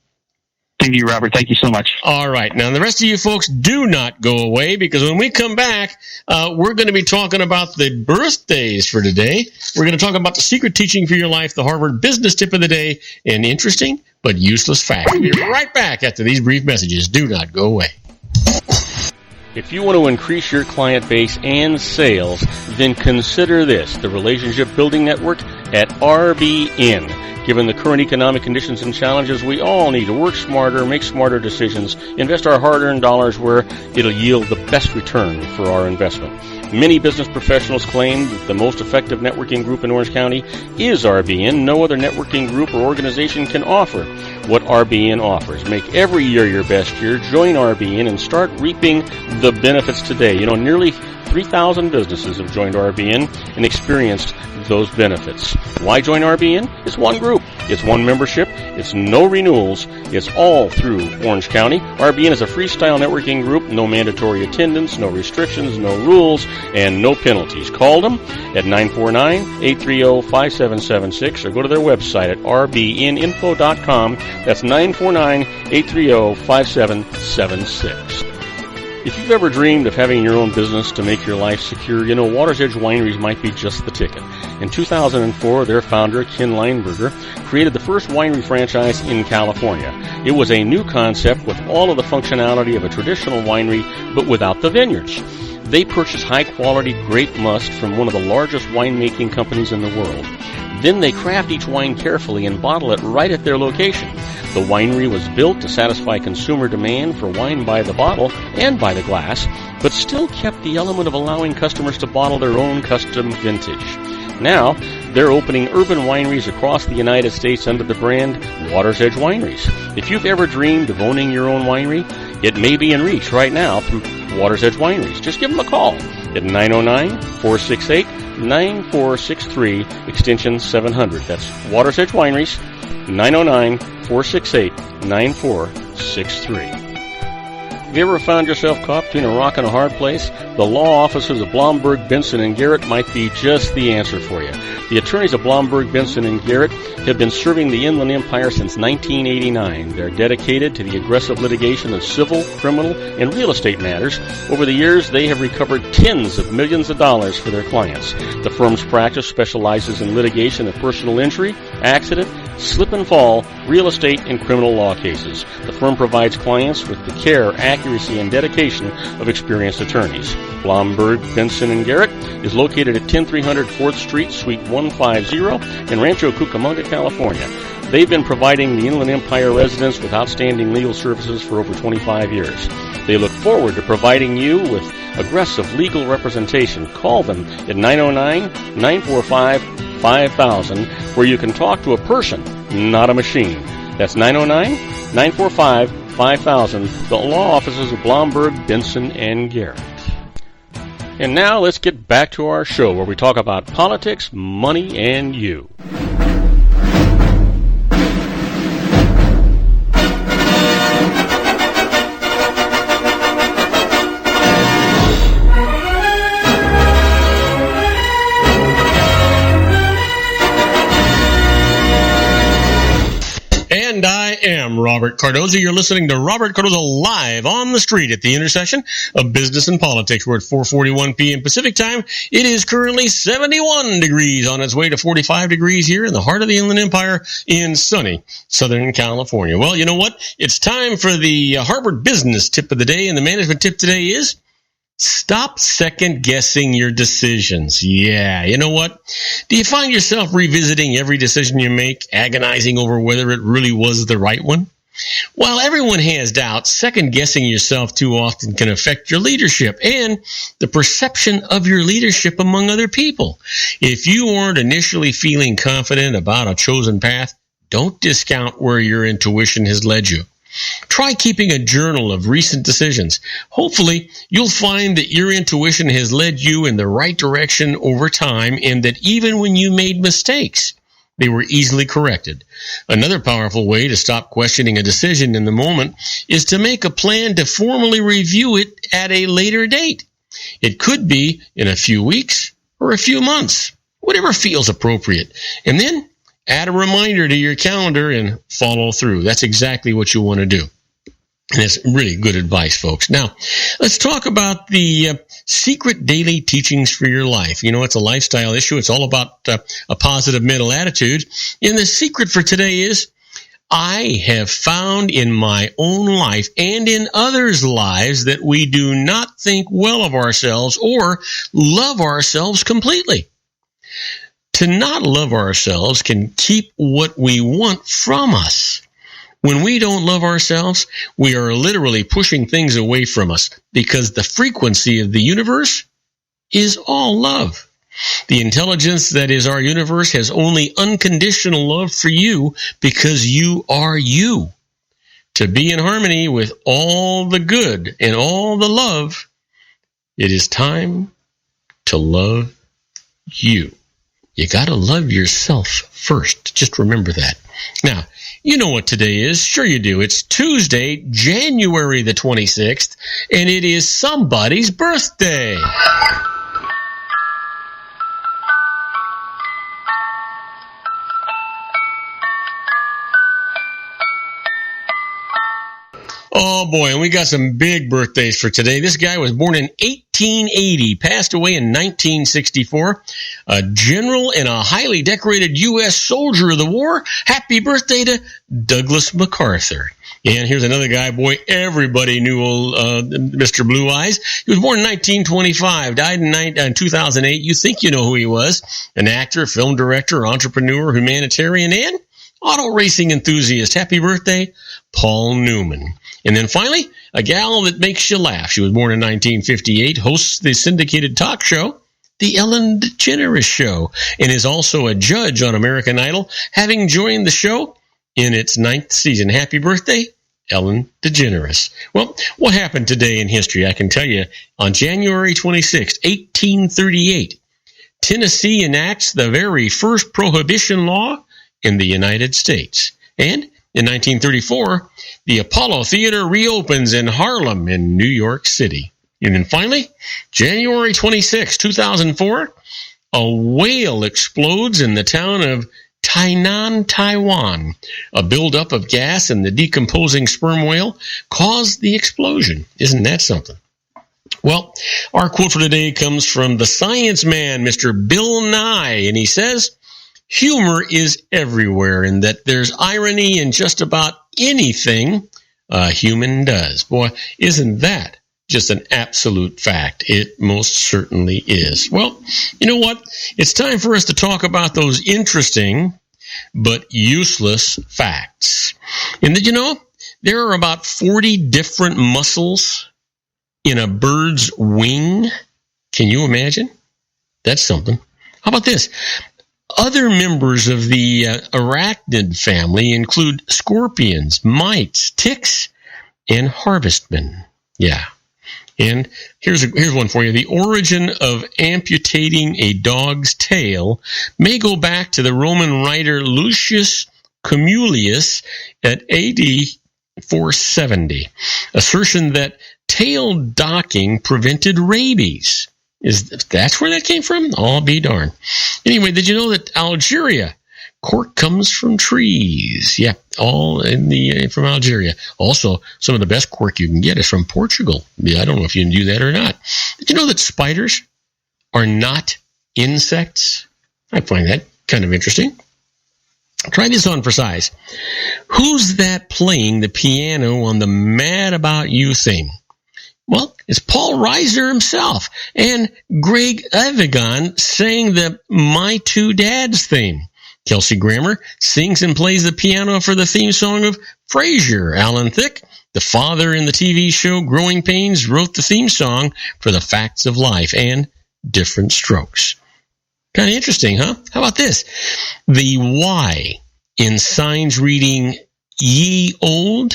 Thank you, Robert. Thank you so much. All right. Now, the rest of you folks, do not go away, because when we come back, we're going to be talking about the birthdays for today. We're going to talk about the secret teaching for your life, the Harvard business tip of the day, and interesting but useless fact. We'll be right back after these brief messages. Do not go away. If you want to increase your client base and sales, then consider this. The Relationship Building Network at RBN. Given the current economic conditions and challenges, we all need to work smarter, make smarter decisions, invest our hard-earned dollars where it'll yield the best return for our investment. Many business professionals claim that the most effective networking group in Orange County is RBN. No other networking group or organization can offer what RBN offers. Make every year your best year. Join RBN and start reaping the benefits today. Nearly 3,000 businesses have joined RBN and experienced those benefits. Why join RBN? It's one group. It's one membership. It's no renewals. It's all through Orange County. RBN is a freestyle networking group. No mandatory attendance, no restrictions, no rules, and no penalties. Call them at 949-830-5776 or go to their website at rbninfo.com. That's 949-830-5776. If you've ever dreamed of having your own business to make your life secure, Water's Edge Wineries might be just the ticket. In 2004, their founder, Ken Lineberger, created the first winery franchise in California. It was a new concept with all of the functionality of a traditional winery, but without the vineyards. They purchased high-quality grape must from one of the largest winemaking companies in the world. Then they craft each wine carefully and bottle it right at their location. The winery was built to satisfy consumer demand for wine by the bottle and by the glass, but still kept the element of allowing customers to bottle their own custom vintage. Now, they're opening urban wineries across the United States under the brand Water's Edge Wineries. If you've ever dreamed of owning your own winery, it may be in reach right now through Water's Edge Wineries. Just give them a call at 909-468-9463, extension 700. That's Water's Edge Wineries, 909-468-9463. Have you ever found yourself caught between a rock and a hard place? The law offices of Blomberg, Benson, and Garrett might be just the answer for you. The attorneys of Blomberg, Benson, and Garrett have been serving the Inland Empire since 1989. They're dedicated to the aggressive litigation of civil, criminal, and real estate matters. Over the years, they have recovered tens of millions of dollars for their clients. The firm's practice specializes in litigation of personal injury, accident, slip and fall, real estate, and criminal law cases. The firm provides clients with the care, accuracy, and dedication of experienced attorneys. Blomberg, Benson, and Garrett is located at 10300 4th Street, Suite 150 in Rancho Cucamonga, California. They've been providing the Inland Empire residents with outstanding legal services for over 25 years. They look forward to providing you with aggressive legal representation. Call them at 909-945-5000, where you can talk to a person, not a machine. That's 909-945-5000, the law offices of Blomberg, Benson, and Garrett. And now let's get back to our show where we talk about politics, money, and you. And I am Robert Cardoza. You're listening to Robert Cardoza live on the street at the intersection of business and politics. We're at 4:41 p.m. Pacific time. It is currently 71 degrees on its way to 45 degrees here in the heart of the Inland Empire in sunny Southern California. Well, you know what? It's time for the Harvard Business Tip of the Day, and the management tip today is stop second-guessing your decisions. Yeah, you know what? Do you find yourself revisiting every decision you make, agonizing over whether it really was the right one? While everyone has doubts, second-guessing yourself too often can affect your leadership and the perception of your leadership among other people. If you aren't initially feeling confident about a chosen path, don't discount where your intuition has led you. Try keeping a journal of recent decisions. Hopefully, you'll find that your intuition has led you in the right direction over time and that even when you made mistakes, they were easily corrected. Another powerful way to stop questioning a decision in the moment is to make a plan to formally review it at a later date. It could be in a few weeks or a few months, whatever feels appropriate. And then add a reminder to your calendar and follow through. That's exactly what you want to do. And it's really good advice, folks. Now, let's talk about the secret daily teachings for your life. You know, it's a lifestyle issue. It's all about a positive mental attitude. And the secret for today is, I have found in my own life and in others' lives that we do not think well of ourselves or love ourselves completely. To not love ourselves can keep what we want from us. When we don't love ourselves, we are literally pushing things away from us because the frequency of the universe is all love. The intelligence that is our universe has only unconditional love for you because you are you. To be in harmony with all the good and all the love, it is time to love you. You got to love yourself first. Just remember that. Now, you know what today is. Sure you do. It's Tuesday, January the 26th, and it is somebody's birthday. Oh boy, and we got some big birthdays for today. This guy was born in 1880, passed away in 1964, a general and a highly decorated U.S. soldier of the war. Happy birthday to Douglas MacArthur. And here's another guy, boy, everybody knew Mr. Blue Eyes. He was born in 1925, died in 2008. You think you know who he was. An actor, film director, entrepreneur, humanitarian, and auto racing enthusiast. Happy birthday, Paul Newman. And then finally, a gal that makes you laugh. She was born in 1958, hosts the syndicated talk show, The Ellen DeGeneres Show, and is also a judge on American Idol, having joined the show in its 9th season. Happy birthday, Ellen DeGeneres. Well, what happened today in history? I can tell you, on January 26, 1838, Tennessee enacts the very first prohibition law in the United States. And in 1934, the Apollo Theater reopens in Harlem in New York City. And then finally, January 26, 2004, a whale explodes in the town of Tainan, Taiwan. A buildup of gas in the decomposing sperm whale caused the explosion. Isn't that something? Well, our quote for today comes from the science man, Mr. Bill Nye, and he says, humor is everywhere, and that there's irony in just about anything a human does. Boy, isn't that just an absolute fact? It most certainly is. Well, you know what? It's time for us to talk about those interesting but useless facts. And did you know there are about 40 different muscles in a bird's wing? Can you imagine? That's something. How about this? Other members of the arachnid family include scorpions, mites, ticks, and harvestmen. Yeah. And here's one for you. The origin of amputating a dog's tail may go back to the Roman writer Lucius Camillus at AD 470. Assertion that tail docking prevented rabies. That's where that came from? I'll be darned. Anyway, did you know that Algeria, cork comes from trees? Yeah, all from Algeria. Also, some of the best cork you can get is from Portugal. I don't know if you can do that or not. Did you know that spiders are not insects? I find that kind of interesting. Try this on for size. Who's that playing the piano on the Mad About You thing? Well, it's Paul Reiser himself, and Greg Evigan sang the My Two Dads theme. Kelsey Grammer sings and plays the piano for the theme song of Frasier. Alan Thicke, the father in the TV show Growing Pains, wrote the theme song for The Facts of Life and Different Strokes. Kind of interesting, huh? How about this? The Y in signs reading ye old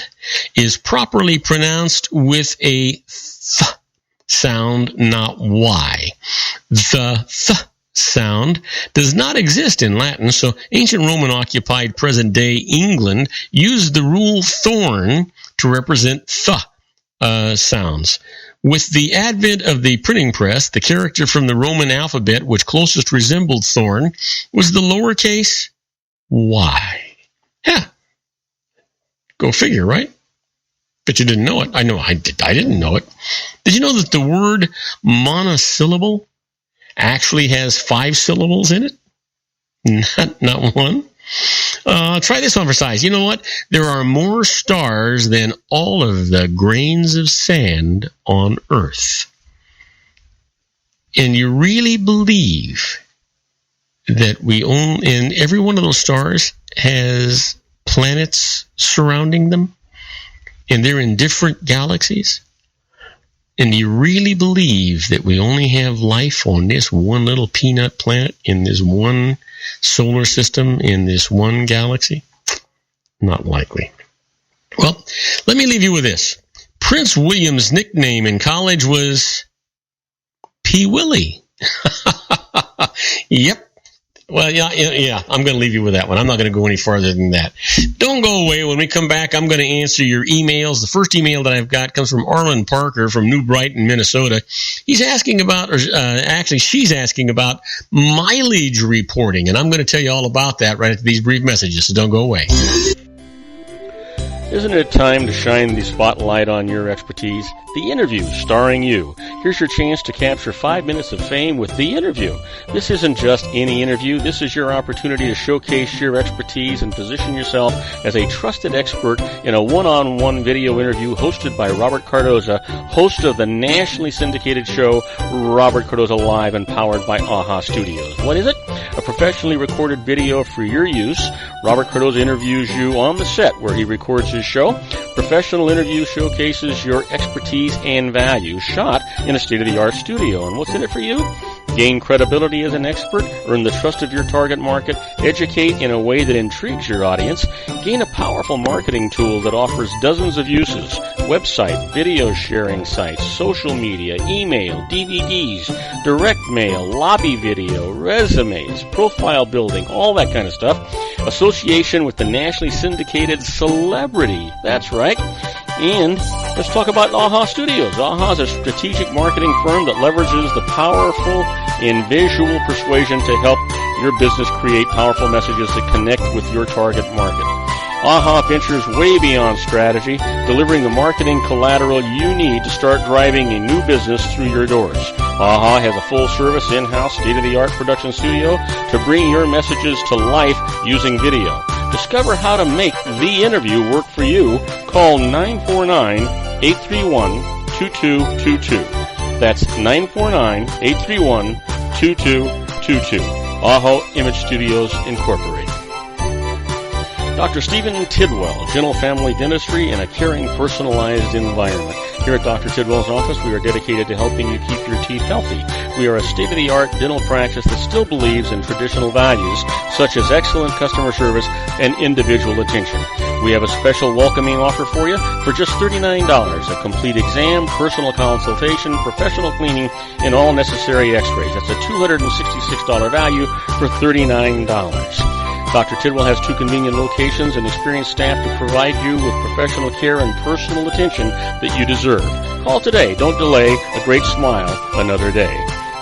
is properly pronounced with a th sound, not y. The th sound does not exist in Latin, so ancient Roman occupied present-day England used the rule thorn to represent th sounds. With the advent of the printing press, the character from the Roman alphabet which closest resembled thorn was the lowercase y. Yeah. Go figure, right? But you didn't know it. I know I didn't know it. Did you know that the word monosyllable actually has 5 syllables in it? Not one. Try this one for size. You know what? There are more stars than all of the grains of sand on Earth. And you really believe that we own, and every one of those stars has planets surrounding them, and they're in different galaxies? And do you really believe that we only have life on this one little peanut planet in this one solar system in this one galaxy? Not likely. Well, let me leave you with this. Prince William's nickname in college was P. Willie. Yep. Well, yeah, I'm going to leave you with that one. I'm not going to go any farther than that. Don't go away. When we come back, I'm going to answer your emails. The first email that I've got comes from Arlen Parker from New Brighton, Minnesota. He's asking about, she's asking about mileage reporting, and I'm going to tell you all about that right after these brief messages, so don't go away. Isn't it time to shine the spotlight on your expertise? The Interview, starring you. Here's your chance to capture 5 minutes of fame with The Interview. This isn't just any interview. This is your opportunity to showcase your expertise and position yourself as a trusted expert in a one-on-one video interview hosted by Robert Cardoza, host of the nationally syndicated show Robert Cardoza Live and powered by AHA Studios. What is it? A professionally recorded video for your use. Robert Cardoza interviews you on the set where he records his show. Professional interview showcases your expertise and value, shot in a state-of-the-art studio. And what's in it for you? Gain credibility as an expert, earn the trust of your target market, educate in a way that intrigues your audience, gain a powerful marketing tool that offers dozens of uses, website, video sharing sites, social media, email, DVDs, direct mail, lobby video, resumes, profile building, all that kind of stuff. Association with the nationally syndicated celebrity. That's right. And let's talk about AHA Studios. AHA is a strategic marketing firm that leverages the powerful in visual persuasion to help your business create powerful messages that connect with your target market. AHA ventures way beyond strategy, delivering the marketing collateral you need to start driving a new business through your doors. AHA has a full-service, in-house, state-of-the-art production studio to bring your messages to life using video. Discover how to make The Interview work for you. Call 949-831-2222. That's 949-831-2222. AHA Image Studios, Incorporated. Dr. Stephen Tidwell, Gentle Family Dentistry in a caring, personalized environment. Here at Dr. Tidwell's office, we are dedicated to helping you keep your teeth healthy. We are a state-of-the-art dental practice that still believes in traditional values, such as excellent customer service and individual attention. We have a special welcoming offer for you for just $39, a complete exam, personal consultation, professional cleaning, and all necessary x-rays. That's a $266 value for $39. Dr. Tidwell has 2 convenient locations and experienced staff to provide you with professional care and personal attention that you deserve. Call today. Don't delay. A great smile another day.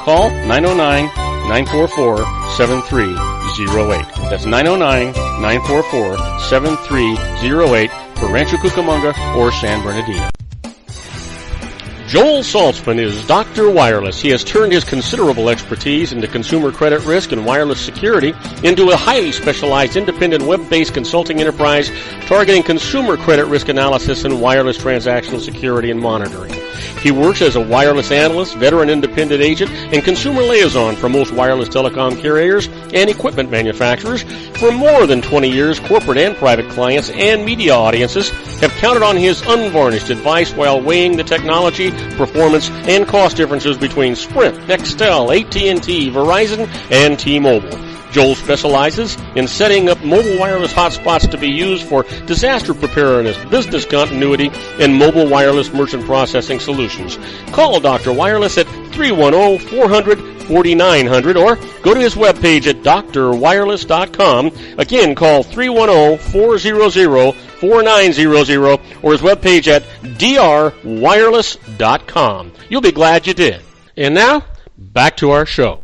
Call 909-944-7308. That's 909-944-7308 for Rancho Cucamonga or San Bernardino. Joel Saltzman is Dr. Wireless. He has turned his considerable expertise into consumer credit risk and wireless security into a highly specialized independent web-based consulting enterprise targeting consumer credit risk analysis and wireless transactional security and monitoring. He works as a wireless analyst, veteran independent agent, and consumer liaison for most wireless telecom carriers and equipment manufacturers. For more than 20 years, corporate and private clients and media audiences have counted on his unvarnished advice while weighing the technology, performance, and cost differences between Sprint, Nextel, AT&T, Verizon, and T-Mobile. Joel specializes in setting up mobile wireless hotspots to be used for disaster preparedness, business continuity, and mobile wireless merchant processing solutions. Call Dr. Wireless at 310-400-4900 or go to his webpage at drwireless.com. Again, call 310-400-4900 or his webpage at drwireless.com. You'll be glad you did. And now, back to our show.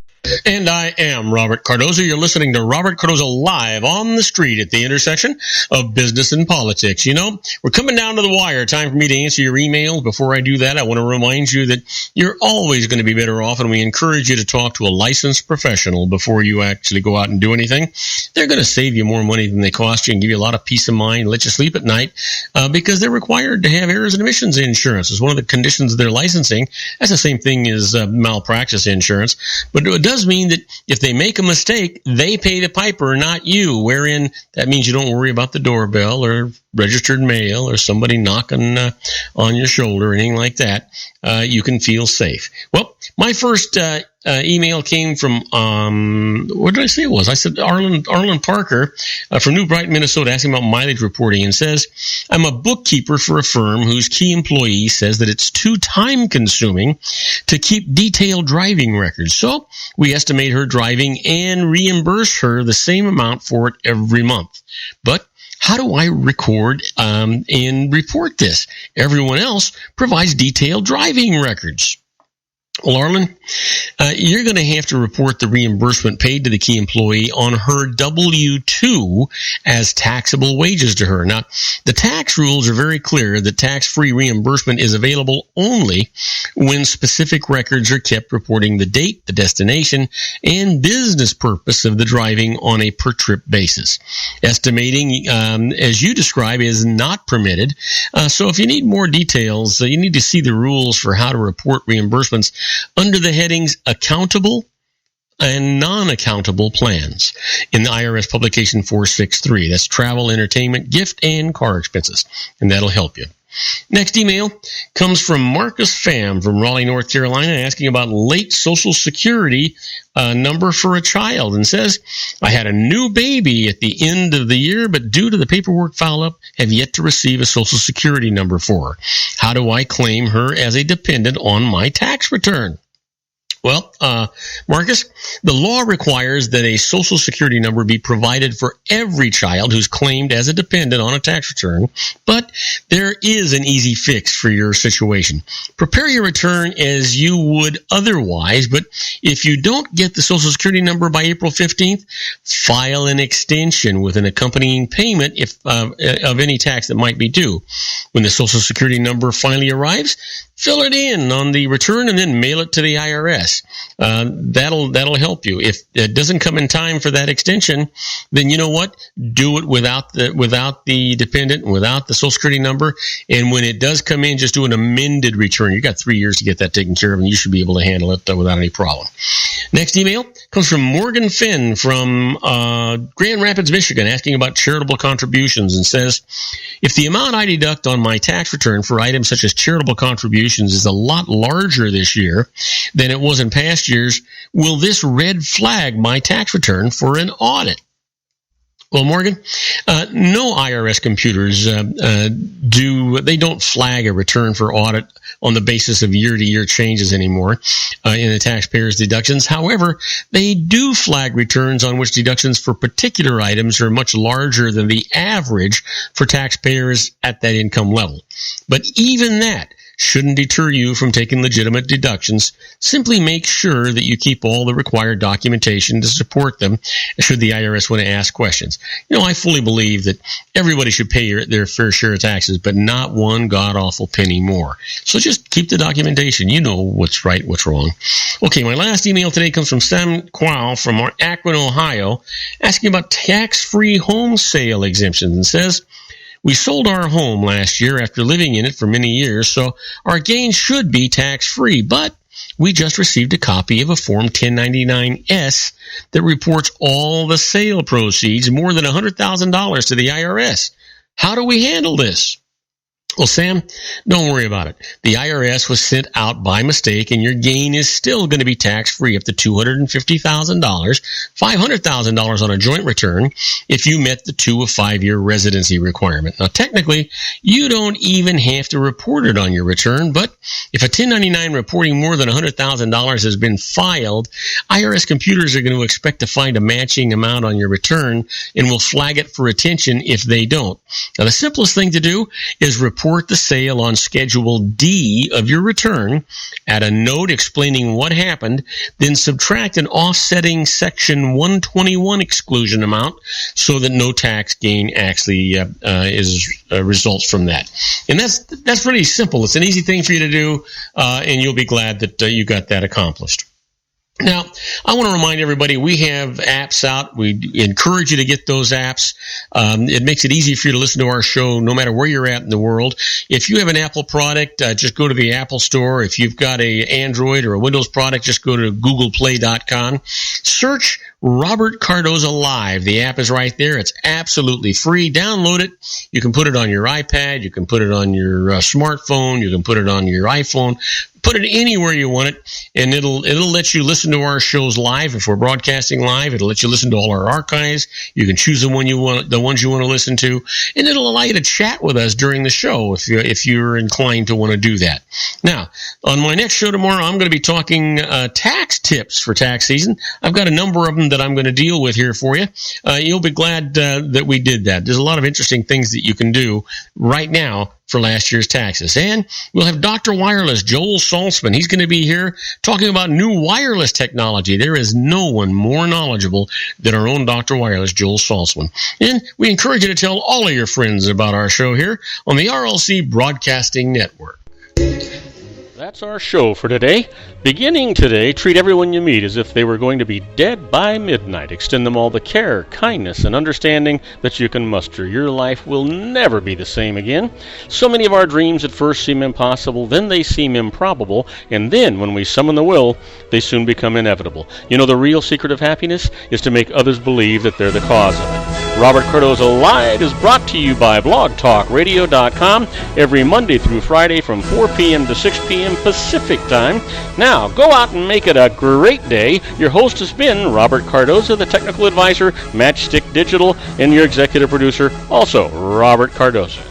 And I am Robert Cardoza. You're listening to Robert Cardoza Live on the street at the intersection of business and politics. You know, we're coming down to the wire. Time for me to answer your emails. Before I do that, I want to remind you that you're always going to be better off, and we encourage you to talk to a licensed professional before you actually go out and do anything. They're going to save you more money than they cost you and give you a lot of peace of mind, let you sleep at night, because they're required to have errors and omissions insurance. It's one of the conditions of their licensing. That's the same thing as malpractice insurance, but it does mean that if they make a mistake, they pay the piper, not you, wherein that means you don't worry about the doorbell or registered mail or somebody knocking on your shoulder or anything like that. You can feel safe. Well, my first email came from, what did I say it was? I said Arlen Parker from New Brighton, Minnesota, asking about mileage reporting, and says, I'm a bookkeeper for a firm whose key employee says that it's too time-consuming to keep detailed driving records. So we estimate her driving and reimburse her the same amount for it every month. But how do I record and report this? Everyone else provides detailed driving records. Well, Arlen, you're going to have to report the reimbursement paid to the key employee on her W-2 as taxable wages to her. Now, the tax rules are very clear that tax-free reimbursement is available only when specific records are kept reporting the date, the destination, and business purpose of the driving on a per-trip basis. Estimating, as you describe, is not permitted. So if you need more details, you need to see the rules for how to report reimbursements under the headings Accountable and Non-Accountable Plans in the IRS Publication 463. That's travel, entertainment, gift, and car expenses. And that'll help you. Next email comes from Marcus Pham from Raleigh, North Carolina, asking about late Social Security number for a child, and says, I had a new baby at the end of the year, but due to the paperwork file up, have yet to receive a Social Security number for her. How do I claim her as a dependent on my tax return? Well, Marcus, the law requires that a Social Security number be provided for every child who's claimed as a dependent on a tax return, but there is an easy fix for your situation. Prepare your return as you would otherwise, but if you don't get the Social Security number by April 15th, file an extension with an accompanying payment of any tax that might be due. When the Social Security number finally arrives, fill it in on the return and then mail it to the IRS. That'll help you. If it doesn't come in time for that extension, then you know what? Do it without the dependent, without the Social Security number. And when it does come in, just do an amended return. You got 3 years to get that taken care of, and you should be able to handle it without any problem. Next email comes from Morgan Finn from Grand Rapids, Michigan, asking about charitable contributions, and says, if the amount I deduct on my tax return for items such as charitable contributions is a lot larger this year than it was in past years, will this red flag my tax return for an audit? Well, Morgan, no IRS computers don't flag a return for audit on the basis of year-to-year changes anymore in the taxpayer's deductions. However, they do flag returns on which deductions for particular items are much larger than the average for taxpayers at that income level. But even that shouldn't deter you from taking legitimate deductions. Simply make sure that you keep all the required documentation to support them should the IRS want to ask questions. You know, I fully believe that everybody should pay their fair share of taxes, but not one god-awful penny more. So just keep the documentation. You know what's right, what's wrong. Okay, my last email today comes from Sam Qual from Akron, Ohio, asking about tax-free home sale exemptions, and says, we sold our home last year after living in it for many years, so our gain should be tax-free, but we just received a copy of a Form 1099-S that reports all the sale proceeds, more than $100,000, to the IRS. How do we handle this? Well, Sam, don't worry about it. The IRS was sent out by mistake, and your gain is still going to be tax-free up to $250,000, $500,000 on a joint return if you met the 2 of 5 year residency requirement. Now, technically, you don't even have to report it on your return, but if a 1099 reporting more than $100,000 has been filed, IRS computers are going to expect to find a matching amount on your return and will flag it for attention if they don't. Now, the simplest thing to do is report the sale on Schedule D of your return, add a note explaining what happened, then subtract an offsetting Section 121 exclusion amount so that no tax gain actually results from that. And that's pretty simple. It's an easy thing for you to do, and you'll be glad that you got that accomplished. Now, I want to remind everybody we have apps out. We encourage you to get those apps. It makes it easy for you to listen to our show no matter where you're at in the world. If you have an Apple product, just go to the Apple Store. If you've got an Android or a Windows product, just go to googleplay.com. Search Robert Cardoza Live. The app is right there. It's absolutely free. Download it. You can put it on your iPad. You can put it on your smartphone. You can put it on your iPhone. Put it anywhere you want it, and it'll let you listen to our shows live. If we're broadcasting live, it'll let you listen to all our archives. You can choose the ones you want to listen to, and it'll allow you to chat with us during the show if you're inclined to want to do that. Now, on my next show tomorrow, I'm going to be talking tax tips for tax season. I've got a number of them that I'm going to deal with here for you. You'll be glad that we did that. There's a lot of interesting things that you can do right now for last year's taxes. And we'll have Dr. Wireless, Joel Saltzman. He's going to be here talking about new wireless technology. There is no one more knowledgeable than our own Dr. Wireless, Joel Saltzman. And we encourage you to tell all of your friends about our show here on the RLC Broadcasting Network. That's our show for today. Beginning today, treat everyone you meet as if they were going to be dead by midnight. Extend them all the care, kindness, and understanding that you can muster. Your life will never be the same again. So many of our dreams at first seem impossible, then they seem improbable, and then when we summon the will, they soon become inevitable. You know, the real secret of happiness is to make others believe that they're the cause of it. Robert Cardoza Live is brought to you by blogtalkradio.com every Monday through Friday from 4 p.m. to 6 p.m. Pacific Time. Now, go out and make it a great day. Your host has been Robert Cardoza, the technical advisor, Matchstick Digital, and your executive producer, also Robert Cardoza.